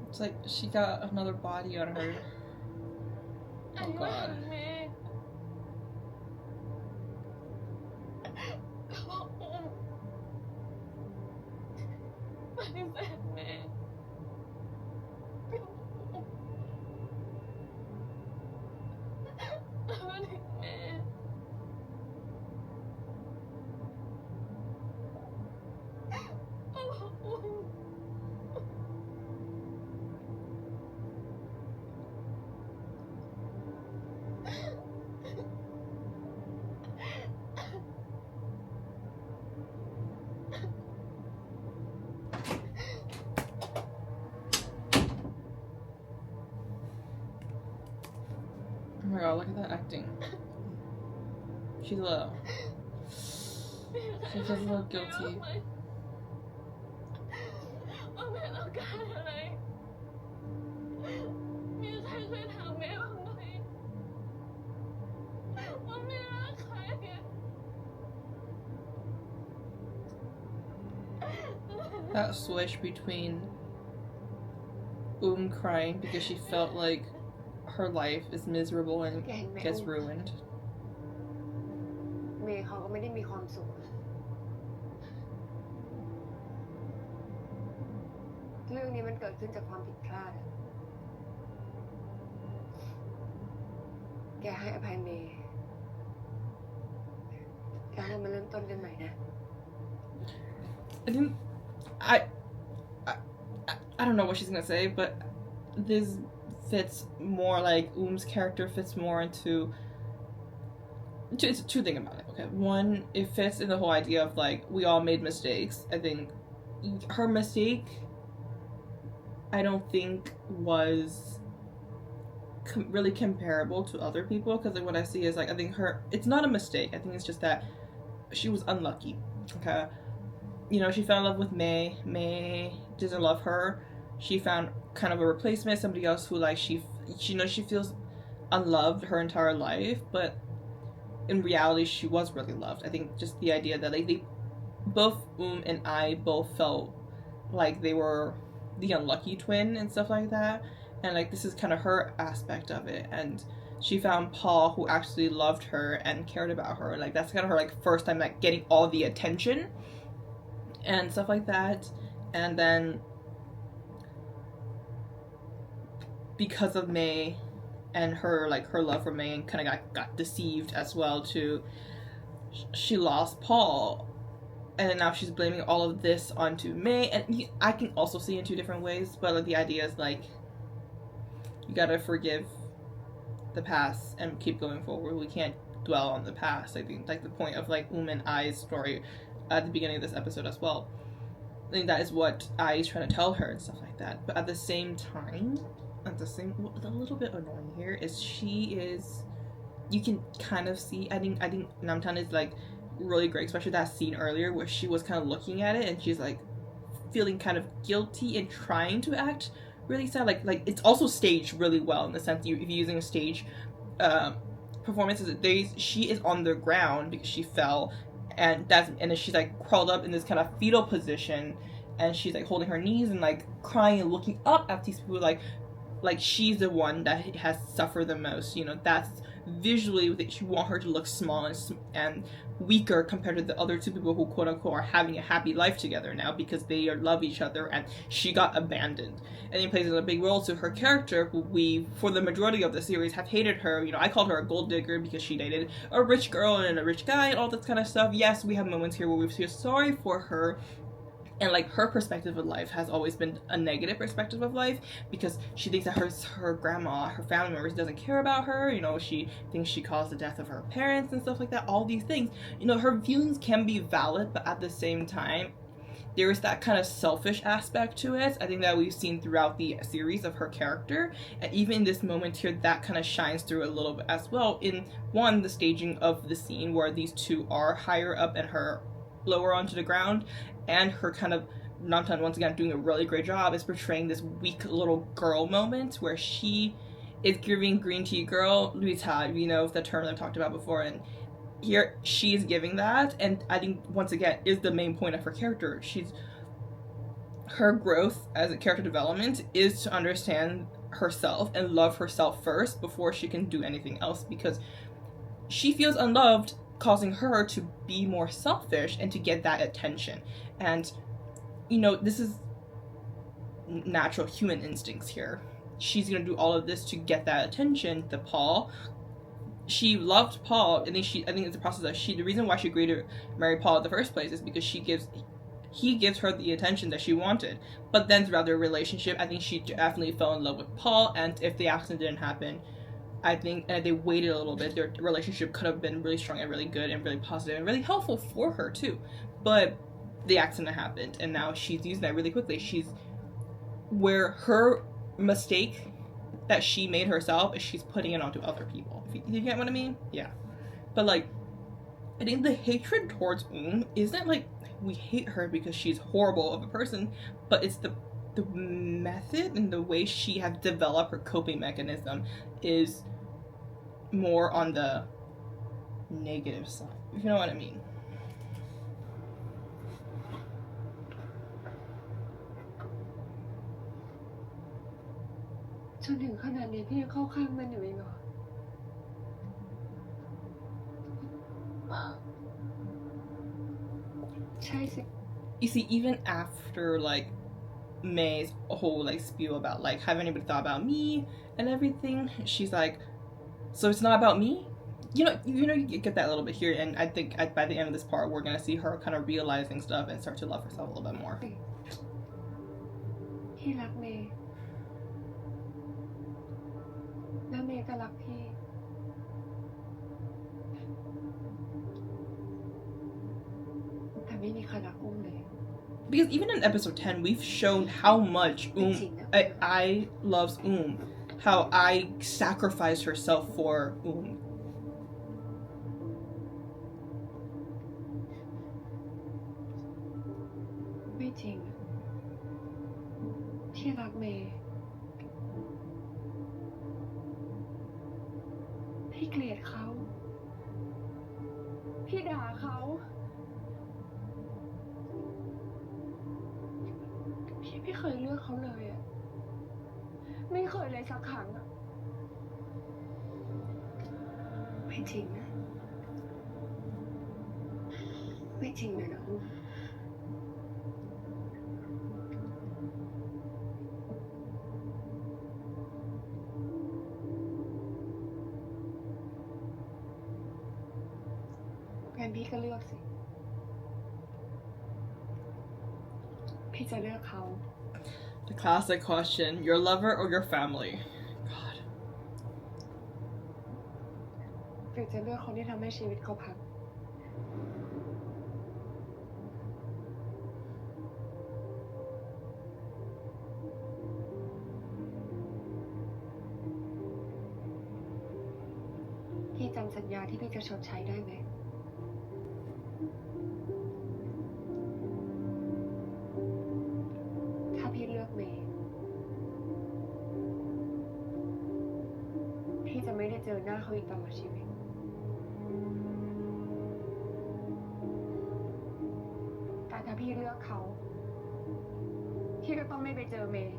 It's like she got another body on her. Oh god. Oh my god, look at that acting. She's low. She feels a little guilty. That switch between crying because she felt like her life is miserable and gets ruined. เมย์เขาก็ไม่ได้มีความสุขเรื่องนี้มันเกิดขึ้นจากความผิดพลาดอะแกให้อภัยเมย์แล้วเรามาเริ่มต้นกันใหม่นะ I don't know what she's gonna say, but this fits more like character fits more into two things about it. Okay, one, it fits in the whole idea of like we all made mistakes. I think her mistake, I don't think was really comparable to other people, because like what I see is like I think it's not a mistake. I think it's just that she was unlucky. Okay, you know, she fell in love with May. May doesn't love her. She found kind of a replacement, somebody else who like she knows she feels unloved her entire life, but in reality she was really loved. I think just the idea that like they both and I both felt like they were the unlucky twin and stuff like that, and like this is kind of her aspect of it, and she found Paul who actually loved her and cared about her. Like that's kind of her like first time like getting all the attention and stuff like that. And then because of May and her like her love for May, and kind of got deceived as well too, she lost Paul, and then now she's blaming all of this onto May. And I can also see in two different ways, but like the idea is like you gotta forgive the past and keep going forward. We can't dwell on the past. I think like the point of like and Ai's story at the beginning of this episode as well. I think that is what Ai is trying to tell her and stuff like that. But at the same time, what's a little bit annoying here is you can kind of see, I think Namtan is like really great, especially that scene earlier where she was kind of looking at it and she's like feeling kind of guilty and trying to act really sad. Like it's also staged really well in the sense if you're using a stage performances, she is on the ground because she fell, and then she's like crawled up in this kind of fetal position, and she's like holding her knees and like crying and looking up at these people like she's the one that has suffered the most. You know, that's visually that you want her to look small and weaker compared to the other two people who quote unquote are having a happy life together now because they love each other, and she got abandoned. And it plays a big role to her character, who we for the majority of the series have hated her. You know, I called her a gold digger because she dated a rich girl and a rich guy and all this kind of stuff. Yes, we have moments here where we feel sorry for her, and like her perspective of life has always been a negative perspective of life because she thinks that her grandma, her family members doesn't care about her. You know, she thinks she caused the death of her parents and stuff like that. All these things, you know, her feelings can be valid, but at the same time there is that kind of selfish aspect to it. I think that we've seen throughout the series of her character, and even in this moment here that kind of shines through a little bit as well in the staging of the scene where these two are higher up and her lower onto the ground, and her kind of Namtan once again doing a really great job is portraying this weak little girl moment where she is giving green tea girl Luita, you know, the term I've talked about before, and here she's giving that, and I think once again is the main point of her character. Her growth as a character development is to understand herself and love herself first before she can do anything else, because she feels unloved, causing her to be more selfish and to get that attention. And you know, this is natural human instincts here. She's gonna do all of this to get that attention to Paul. She loved Paul, and I think it's a process that the reason why she agreed to marry Paul in the first place is because he gives her the attention that she wanted. But then throughout their relationship, I think she definitely fell in love with Paul, and if the accident didn't happen, I think they waited a little bit, their relationship could have been really strong and really good and really positive and really helpful for her too. But the accident happened, and now she's using that really quickly. She's where her mistake that she made herself is she's putting it onto other people. You get what I mean? Yeah. But like, I think the hatred towards isn't like we hate her because she's horrible of a person, but it's the method and the way she has developed her coping mechanism is more on the negative side, if you know what I mean. จนถึงขนาดนี้พี่ยังเข้าข้างมันอยู่อีกเหรอ ใช่สิ You see, even after like May's whole like spiel about like have anybody thought about me and everything, she's like, so it's not about me? You know you get that a little bit here, and I think by the end of this part we're gonna see her kind of realizing stuff and start to love herself a little bit more. พี่รักเมย์แล้วเมย์ก็รักพี่แต่ไม่มีใครรักอุ้มเลย Because even in episode 10, we've shown how much I loves how I sacrificed herself for ไม่จริงพี่รักเมย์พี่เกลียดเขาพี่ด่าเขาพี่ไม่เคยเลือกเขาเลยอะไม่เคยเลยสักครั้งอะ ไม่จริงนะไม่จริงเลยนะอุ้มงั้นพี่ก็เลือกสิพี่จะเลือกเขา The classic question: your lover or your family? God. หรือจะเลือกคนที่ทำให้ชีวิตเขาพังพี่จำสัญญาที่พี่จะชดใช้ได้ไหมถ้าพี่เลือกเมย์พี่จะไม่ได้เจอหน้าเขาอีกตลอดชีวิตแต่ถ้าพี่เลือกเขาพี่ก็ต้องไม่ไปเจอเมย์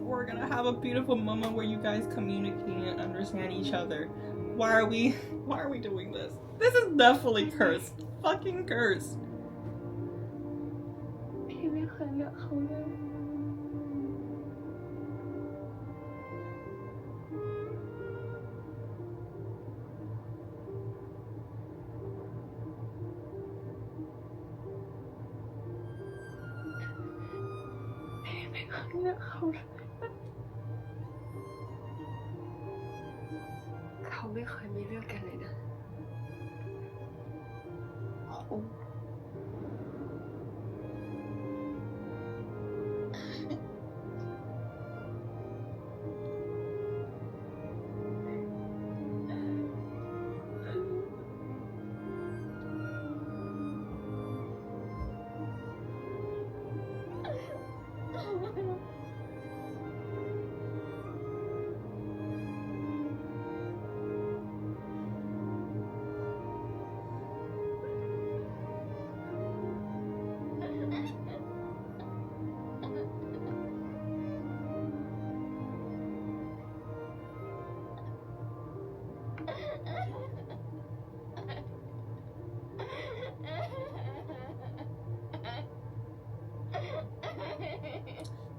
We're gonna have a beautiful moment where you guys communicate and understand each other. Why are we doing this? This is definitely cursed. Fucking cursed. พี่ไม่เคยเลือกเขาเลยพี่ไม่เคยเลือกเขาเลยเขาไม่เคยมีเรื่องกันเลยนะโอ้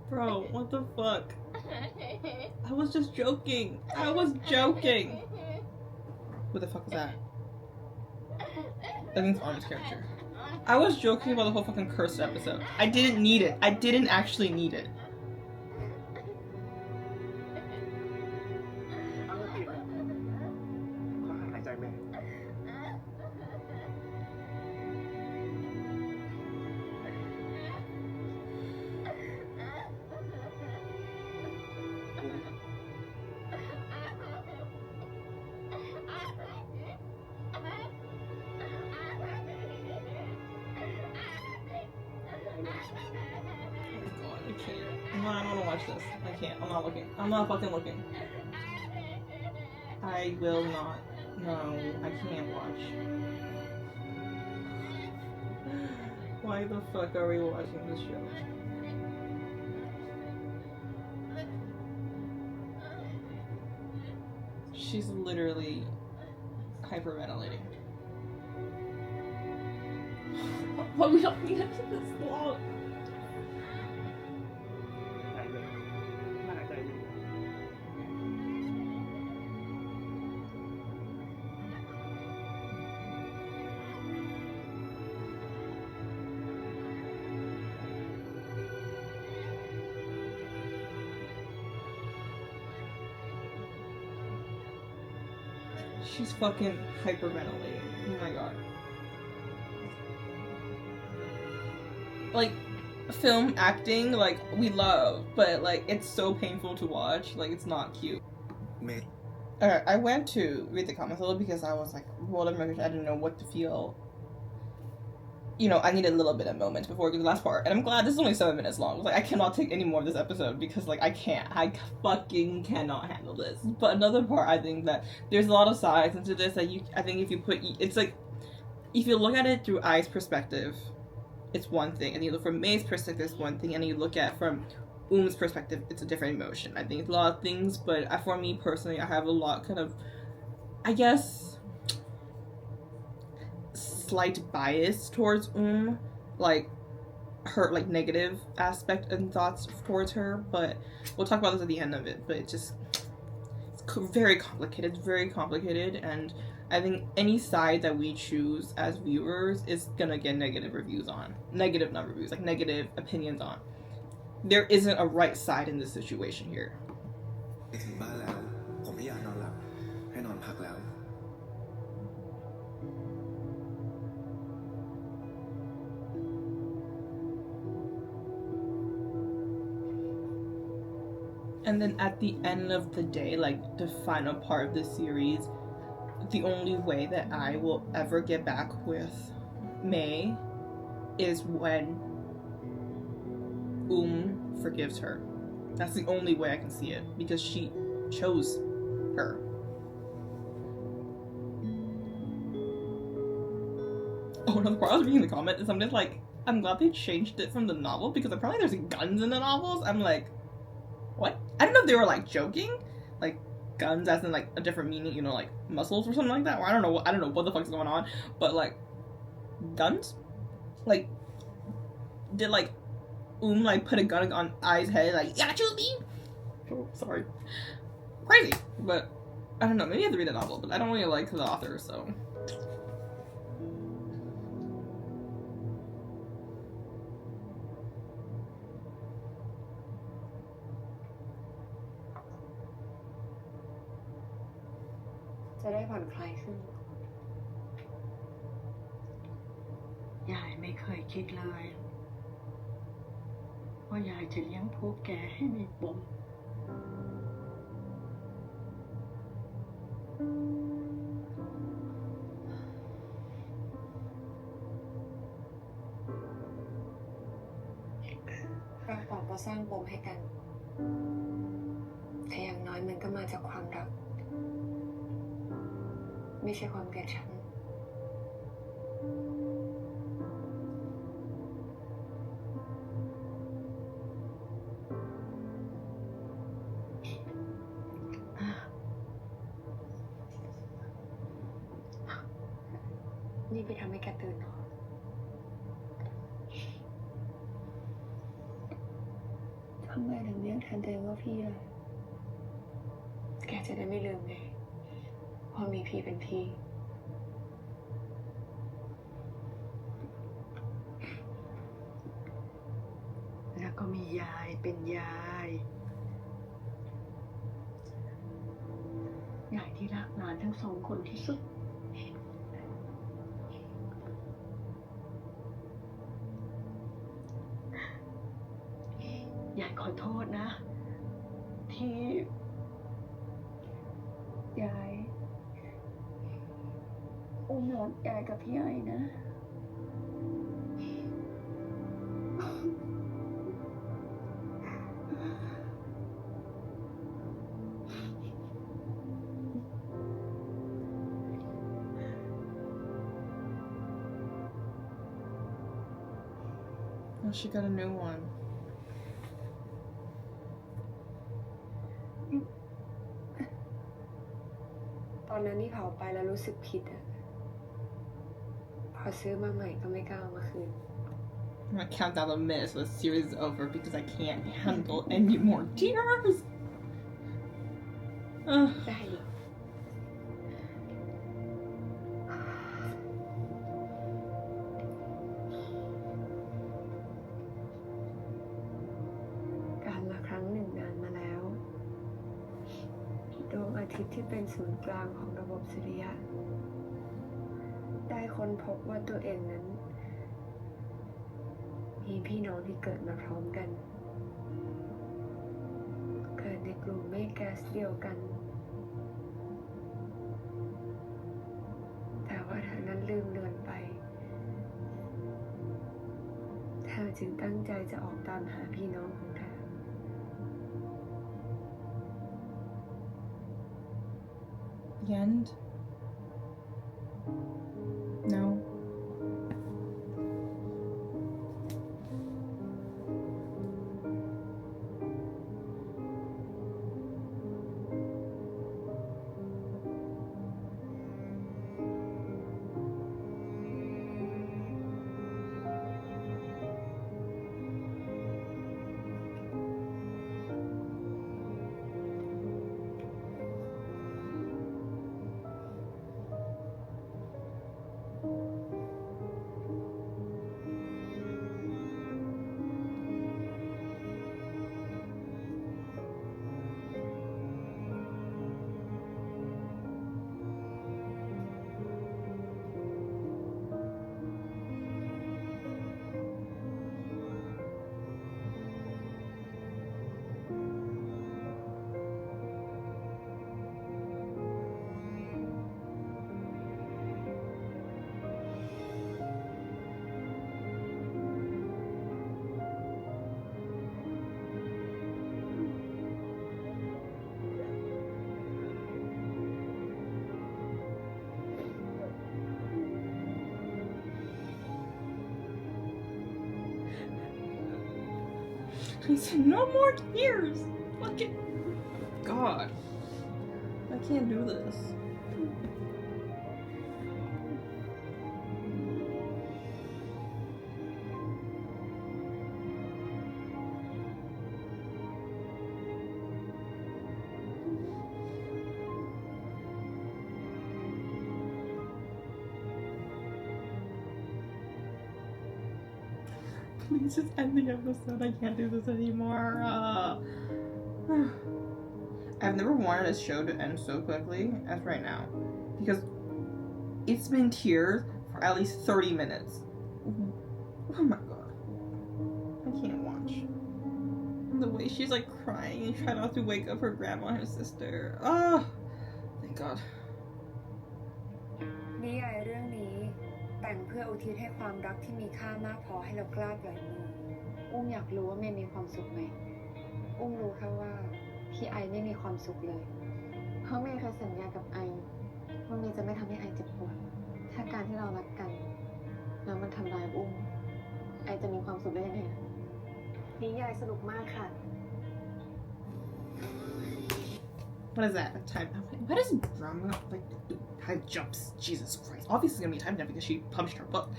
Bro, what the fuck? I was just joking. I was joking. Who the fuck is that? I think it's Arm's character. I was joking about the whole fucking cursed episode. I didn't need it. I didn't actually need it. ขอหายใจแม่ God, I can't. No, I don't want to watch this. I can't. I'm not looking. I'm not fucking looking. I will not. No, I can't watch. Why the fuck are we watching this show? She's literally hyperventilating. But we don't need it this long. หายใจเลยหายใจอยู่ She's fucking hyperventilating. Oh my god. Like, film acting, like, we love, but, like, it's so painful to watch. Like, it's not cute. Alright, I went to read the comments a little because I was like, well, I didn't know what to feel. You know, I needed a little bit of moments before we get to the last part. And I'm glad this is only 7 minutes long. Like, I cannot take any more of this episode because, like, I fucking cannot handle this. But another part, I think that there's a lot of sides into this that I think if you put, it's like, if you look at it through I's perspective, it's one thing. And you look from May's perspective, it's one thing. And you look at it from perspective, it's a different emotion. I think it's a lot of things, but for me personally, I have a lot kind of, I guess, slight bias towards like her, like, negative aspect and thoughts towards her, but we'll talk about this at the end of it. But it's very complicated, and I think any side that we choose as viewers is gonna get negative opinions on. There isn't a right side in this situation here. And then at the end of the day, like the final part of the series, the only way that I will ever get back with May is when forgives her. That's the only way I can see it, because she chose her. Oh, another part I was reading the comment is something like, I'm glad they changed it from the novel because apparently there's guns in the novels. I'm like, what? I don't know if they were like joking, like guns as in like a different meaning, you know, like muscles or something like that. Or I don't know what the fuck's going on, but like guns, like did like like put a gun on Ai's head, like, yeah, choose me. Oh, sorry, crazy. But I don't know. Maybe I have to read the novel, but I don't really like the author, so.จะได้ผ่อนคลายขึ้น ยายไม่เคยคิดเลยว่ายายจะเลี้ยงพวกแกให้มีปมเราต่างก็สร้างปมให้กันแต่อย่างน้อยมันก็มาจากความรักไม่ใช่ความเกลียดชังนี่ไปทำให้แกตื่นเหรอทำไมถึงเรียกแทนตัวเองว่าพี่ล่ะแกจะได้ไม่ลืมไงว่ามีพี่เป็นพี่แล้วก็มียายเป็นยายที่รักหลานทั้งสองคนที่สุดยายขอโทษนะที่ยายรักยายกับพี่ไอ้นะ Oh, she got a new one.ตอนนั้นที่เผาไปแล้วรู้สึกผิดอะพอซื้อมาใหม่ก็ไม่กล้าเอามาคืน I'm gonna count down the minutes so the series is over because I can't handle any more tears. ได้ดิการละครั้งหนึ่งนานมาแล้วดวงอาทิตย์ที่เป็นศูนย์กลางของระบบสุริยะได้ค้นพบว่าตัวเองนั้น มีพี่น้องที่เกิดมาพร้อมกันเกิดในกลุ่มเมฆแก๊สเดียวกันแต่ว่าเธอนั้นลืมเลือนไปเธอจึงตั้งใจจะออกตามหาพี่น้องของเธอ The end? No. He said, no more tears! Fucking God. I can't do this. Please just end the episode. I can't do this anymore. I've never wanted a show to end so quickly as right now. Because it's been tears for at least 30 minutes. Oh my god. I can't watch. The way she's like crying and trying not to wake up her grandma and her sister. Oh, thank god. นิยายเรื่องนี้แต่งเพื่ออุทิศให้ความรักที่มีค่ามากพอให้เรากล้าปล่อยมืออุ้มอยากรู้ว่าเมย์มีความสุขไหมอุ้มรู้แค่ว่าพี่ไอไม่มีความสุขเลยเพราะเมย์เคยสัญญากับไอว่าเมย์จะไม่ทำให้ไอเจ็บปวดถ้าการที่เรารักกันแล้วมันทำร้ายอุ้มไอจะมีความสุขได้ยังไงนิยายสนุกมากค่ะ What is that? A time jump? What is drama like time jumps? Jesus Christ. Obviously it's gonna be a time jump because she punched her book.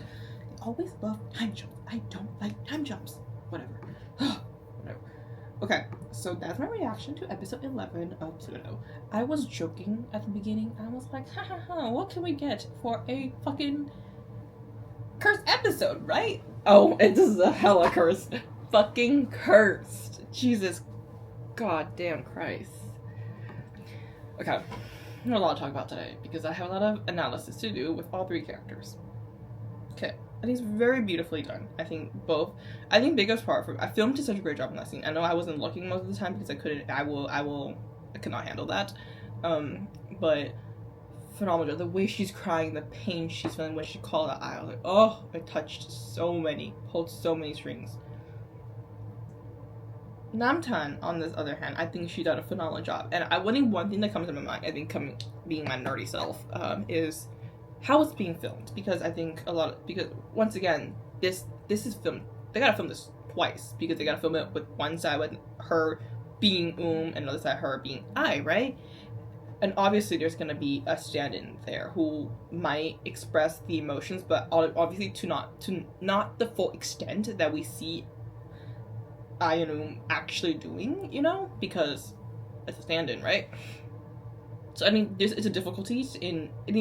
I always love time jumps. I don't like time jumps. Whatever. Whatever. Okay, so that's my reaction to episode 11 of Pluto. I was joking at the beginning. I was like, ha ha ha, what can we get for a fucking cursed episode, right? Oh, this is a hella cursed. Fucking cursed. Jesus goddamn Christ. Okay, I have a lot to talk about today because I have a lot of analysis to do with all three characters. Okay, I think it's very beautifully done. I think biggest part I filmed such a great job in that scene. I know I wasn't looking most of the time because I could not handle that. But phenomenal. The way she's crying, the pain she's feeling when she called that eye, I was like, oh, I pulled so many strings. Namtan, on this other hand, I think she did a phenomenal job. And one thing that comes to my mind, I think being my nerdy self, is how it's being filmed. Because I think because once again, this is filmed, they gotta film this twice. Because they gotta film it with one side with her being and another side her being I, right? And obviously there's gonna be a stand-in there who might express the emotions, but obviously to not the full extent that we see I and actually doing, because it's a stand-in, right? So I mean, it's a difficulty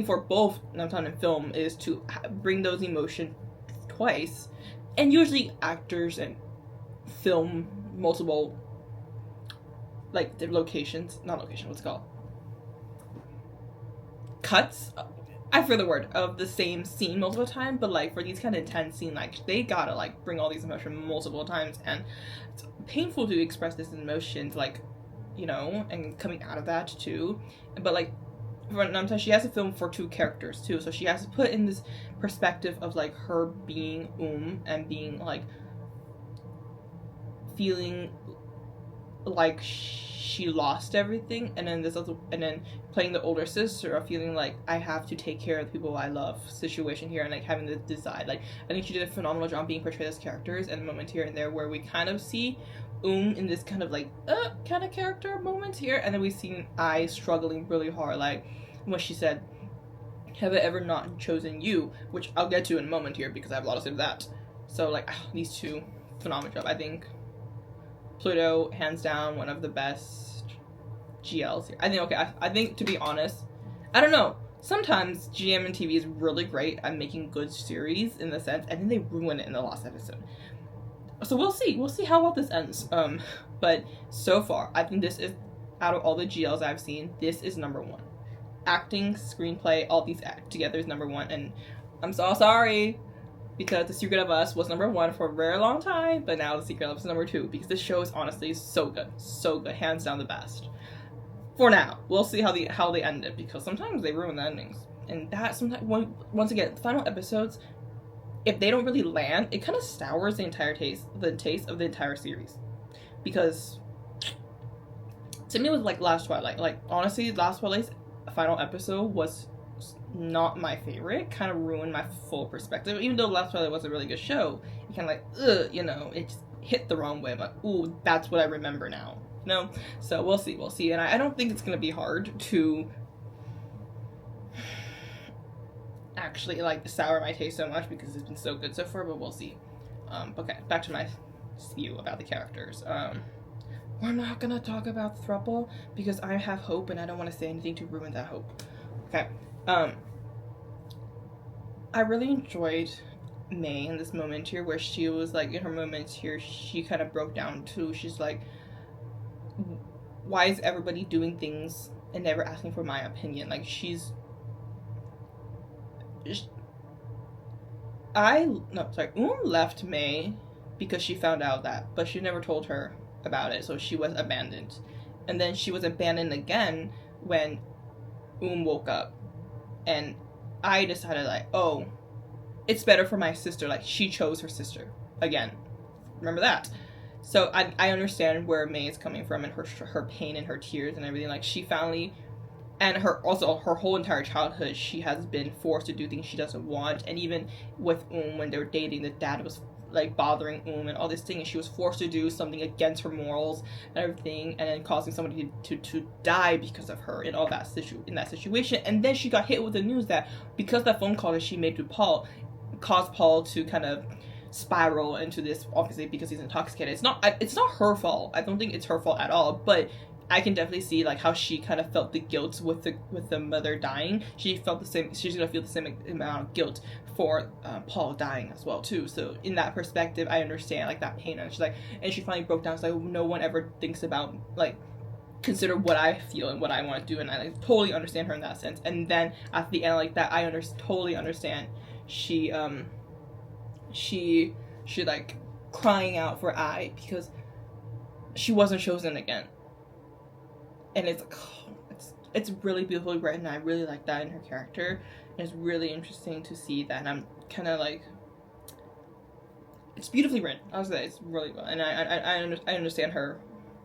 for both Namtan and film is to bring those emotions twice, and usually actors and film multiple cuts I forget the word, of the same scene multiple times, but like for these kind of intense scenes, like they gotta like bring all these emotions multiple times, and it's painful to express this emotions, like, you know, and coming out of that too. But like for Namta, she has to film for 2 characters too, so she has to put in this perspective of like her being and being like feeling like she lost everything, and then playing the older sister of feeling like I have to take care of the people I love situation here, and like having to decide. Like I think she did a phenomenal job being portrayed as characters, and moments here and there where we kind of see in this kind of like kind of character moments here, and then we've seen I struggling really hard, like when she said, "Have I ever not chosen you?" which I'll get to in a moment here because I have a lot to say to that. So like these 2 phenomenal job. I think Pluto, hands down, one of the best GLs here. I think, okay, I think, to be honest, I don't know, sometimes GM and TV is really great at making good series in the sense, and then they ruin it in the last episode. So we'll see how well this ends. But so far, I think this is, out of all the GLs I've seen, this is number 1. Acting, screenplay, all these act together is number 1, and I'm so sorry, because The Secret of Us was number 1 for a very long time, but now The Secret of Us is number 2, because this show is honestly so good, hands down the best. For now, we'll see how they end it, because sometimes they ruin the endings, and that sometimes, once again, the final episodes, if they don't really land, it kind of sours the taste of the entire series, because to me it was like Last Twilight. Like honestly, Last Twilight's final episode was not my favorite, kind of ruined my full perspective. Even though Last Twilight was a really good show, it kind of like, you know, it just hit the wrong way. I'm like, ooh, that's what I remember now. No, so we'll see. And I don't think it's gonna be hard to actually like sour my taste so much because it's been so good so far, but we'll see. Okay, back to my spew about the characters. We're not gonna talk about Throuple because I have hope and I don't want to say anything to ruin that hope. Okay. I really enjoyed May in this moment here where she was like, in her moments here, she kind of broke down too. She's like, why is everybody doing things and never asking for my opinion? Like left May because she found out that, but she never told her about it, so she was abandoned. And then she was abandoned again when woke up, and I decided like, oh, it's better for my sister. Like she chose her sister again. Remember that? So I understand where May is coming from and her pain and her tears and everything. Like she finally, and her whole entire childhood, she has been forced to do things she doesn't want. And even with when they were dating, the dad was like bothering and all this thing, and she was forced to do something against her morals and everything, and then causing somebody to die because of her in all that in that situation. And then she got hit with the news that because that phone call that she made to Paul caused Paul to kind of spiral into this, obviously because he's intoxicated. It's not her fault. I don't think it's her fault at all, but I can definitely see like how she kind of felt the guilt with the mother dying. She felt the same. She's gonna feel the same amount of guilt for Paul dying as well too. So in that perspective, I understand like that pain. And she's like, and she finally broke down. It's like no one ever thinks about like consider what I feel and what I want to do, and I like totally understand her in that sense. And then at the end like that, I totally understand. She like crying out for I because she wasn't chosen again. And it's like, it's really beautifully written. I really like that in her character. And it's really interesting to see that. And I'm kind of like, it's beautifully written. I was say it's really well. And I understand her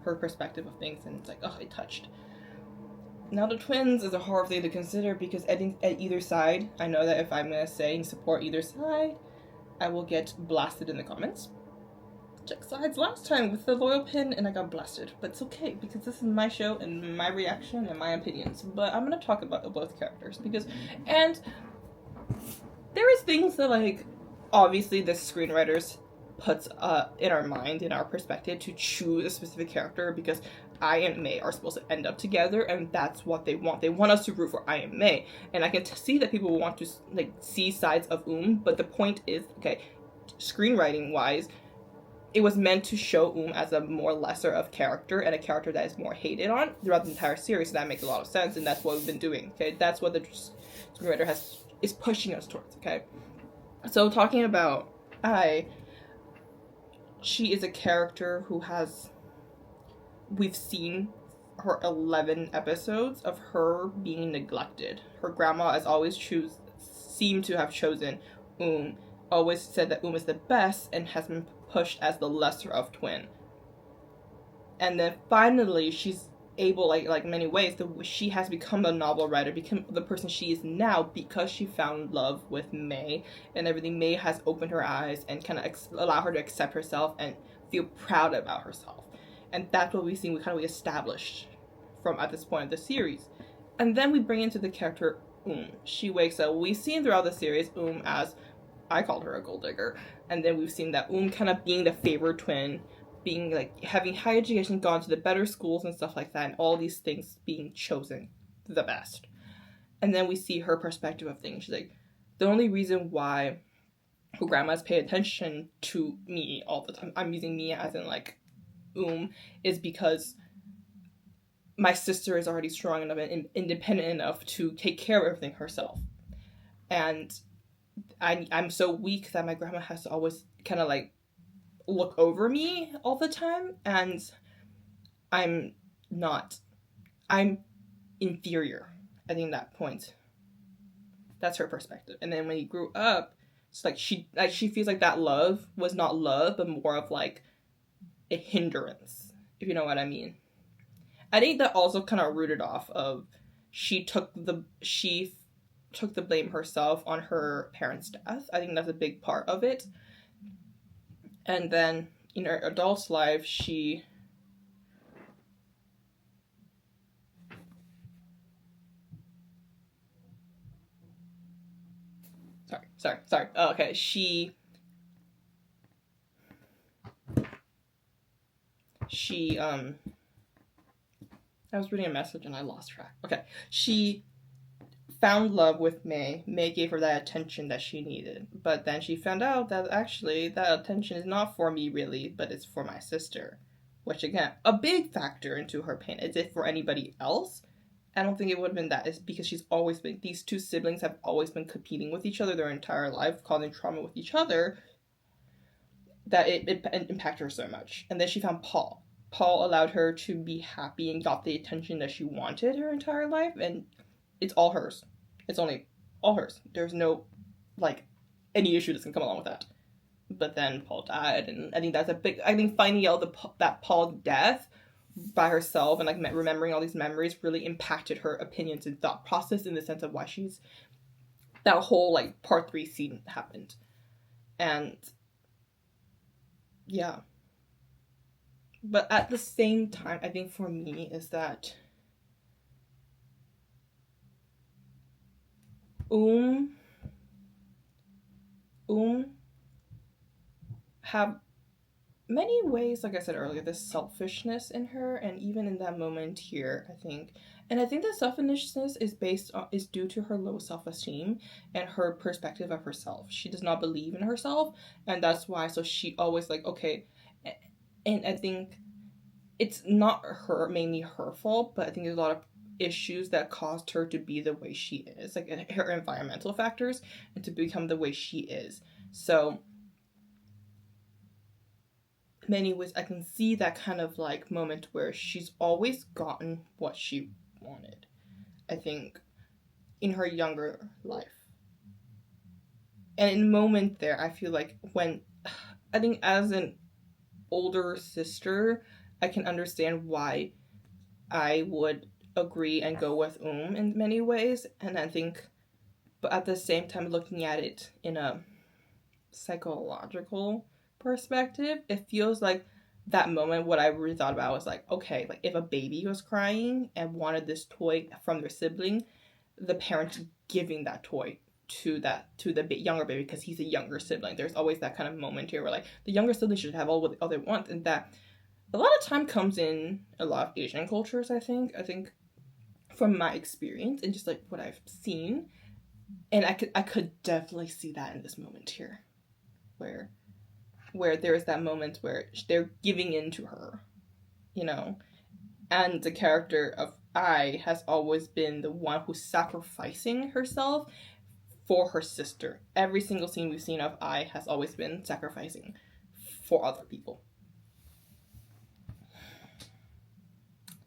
perspective of things. And it's like, oh, it touched. Now the twins is a hard thing to consider because at either side, I know that if I'm gonna say and support either side, I will get blasted in the comments. Check sides last time with the loyal pin and I got blasted, but it's okay because this is my show and my reaction and my opinions. But I'm gonna talk about both characters because, and there is things that like obviously the screenwriters puts in our mind, in our perspective, to choose a specific character because I and May are supposed to end up together, and that's what they want. They want us to root for I and May, and I can see that people want to like see sides of but the point is, okay, screenwriting wise, it was meant to show as a more lesser of character and a character that is more hated on throughout the entire series. So that makes a lot of sense, and that's what we've been doing. Okay, that's what the screenwriter is pushing us towards. Okay, so talking about she is a character who we've seen her 11 episodes of her being neglected. Her grandma has always seemed to have chosen always said that is the best and has been pushed as the lesser of twin. And then finally she's able, like many ways, she has become a novel writer, become the person she is now because she found love with May, and everything. May has opened her eyes and kind of allow her to accept herself and feel proud about herself. And that's what we established from at this point of the series. And then we bring into the character She wakes up. We've seen throughout the series as, I called her a gold digger, and then we've seen that kind of being the favored twin, being like having high education, gone to the better schools and stuff like that, and all these things being chosen the best. And then we see her perspective of things. She's like, the only reason why her grandma's pay attention to me all the time, I'm using me as in like is because my sister is already strong enough and independent enough to take care of everything herself. And I'm so weak that my grandma has to always kind of like look over me all the time, and I'm inferior. I think that point. That's her perspective. And then when he grew up, it's like she feels like that love was not love, but more of like a hindrance, if you know what I mean. I think that also kind of rooted off of she took the blame herself on her parents' death. I think that's a big part of it. And then in her adult life, she sorry. Oh, okay, she I was reading a message and I lost track. Okay. She found love with May. May gave her that attention that she needed. But then she found out that actually that attention is not for me really, but it's for my sister. Which again, a big factor into her pain. Is it for anybody else? I don't think it would have been that. It's because these two siblings have always been competing with each other their entire life, causing trauma with each other, that it impacted her so much. And then she found Paul. Paul allowed her to be happy and got the attention that she wanted her entire life, and it's all hers. It's only all hers. There's no, like, any issue that's gonna come along with that. But then Paul died, and I think that's finding out that Paul's death by herself and, like, remembering all these memories really impacted her opinions and thought process in the sense of why that whole, like, part 3 scene happened. And, yeah. But at the same time, I think for me is that have many ways, like I said earlier, this selfishness in her, and even in that moment here, I think that selfishness is due to her low self-esteem and her perspective of herself. She does not believe in herself, and that's why, so she always like, okay, and I think it's not mainly her fault, but I think there's a lot of issues that caused her to be the way she is, like her environmental factors, and to become the way she is. So many ways I can see that kind of like moment where she's always gotten what she wanted, I think, in her younger life. And in a moment there, I feel like I think as an older sister, I can understand why I would agree and go with in many ways. And I think, but at the same time, looking at it in a psychological perspective, it feels like that moment, what I really thought about was like, okay, like if a baby was crying and wanted this toy from their sibling, the parent giving that toy to the younger baby because he's a younger sibling. There's always that kind of moment here where like the younger sibling should have all they want, and that a lot of time comes in a lot of Asian cultures. I think from my experience and just like what I've seen, and I could definitely see that in this moment here, where where there's that moment where they're giving in to her, you know, and the character of Ai has always been the one who's sacrificing herself for her sister. Every single scene we've seen of Ai has always been sacrificing for other people.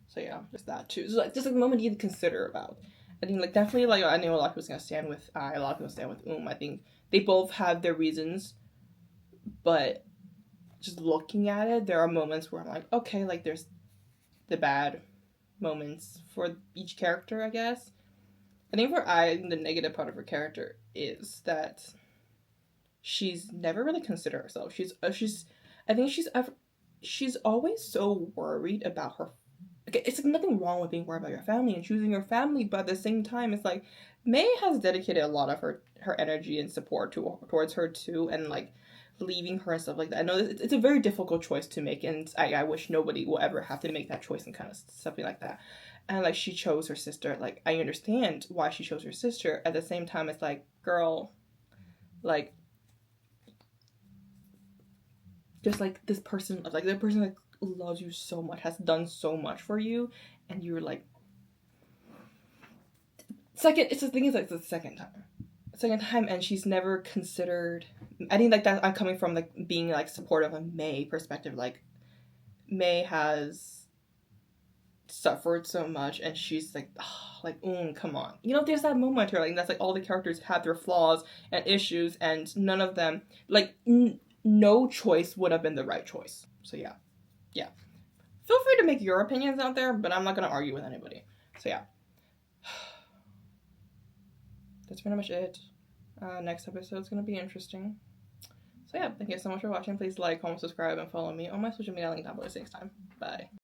So yeah, there's that too. So like, just a moment you need to consider about. I think like definitely like I know a lot of people's gonna stand with Ai, a lot of people stand with I think they both have their reasons, but just looking at it, there are moments where I'm like, okay, like there's the bad moments for each character, I guess. I think for Ai, the negative part of her character is that she's never really considered herself. I think she's always so worried about her. Okay, it's like nothing wrong with being worried about your family and choosing your family, but at the same time, it's like May has dedicated a lot of her energy and support towards her too, and like leaving her and stuff like that. I know it's a very difficult choice to make, and I wish nobody will ever have to make that choice and kind of something like that. And like she chose her sister. Like I understand why she chose her sister. At the same time, it's like, girl, like just like this person, like the person that loves you so much, has done so much for you, and you're like it's the thing is like the second time, and she's never considered. I think like that I'm coming from like being like supportive of May perspective. Like May has suffered so much, and she's like, oh, like, come on, you know, there's that moment where like that's like all the characters have their flaws and issues, and none of them like no choice would have been the right choice. So yeah, feel free to make your opinions out there, but I'm not gonna argue with anybody. So yeah, that's pretty much it. Next episode's gonna be interesting. So yeah, thank you so much for watching. Please like, comment, subscribe, and follow me on my social media link down below. See you next time. Bye.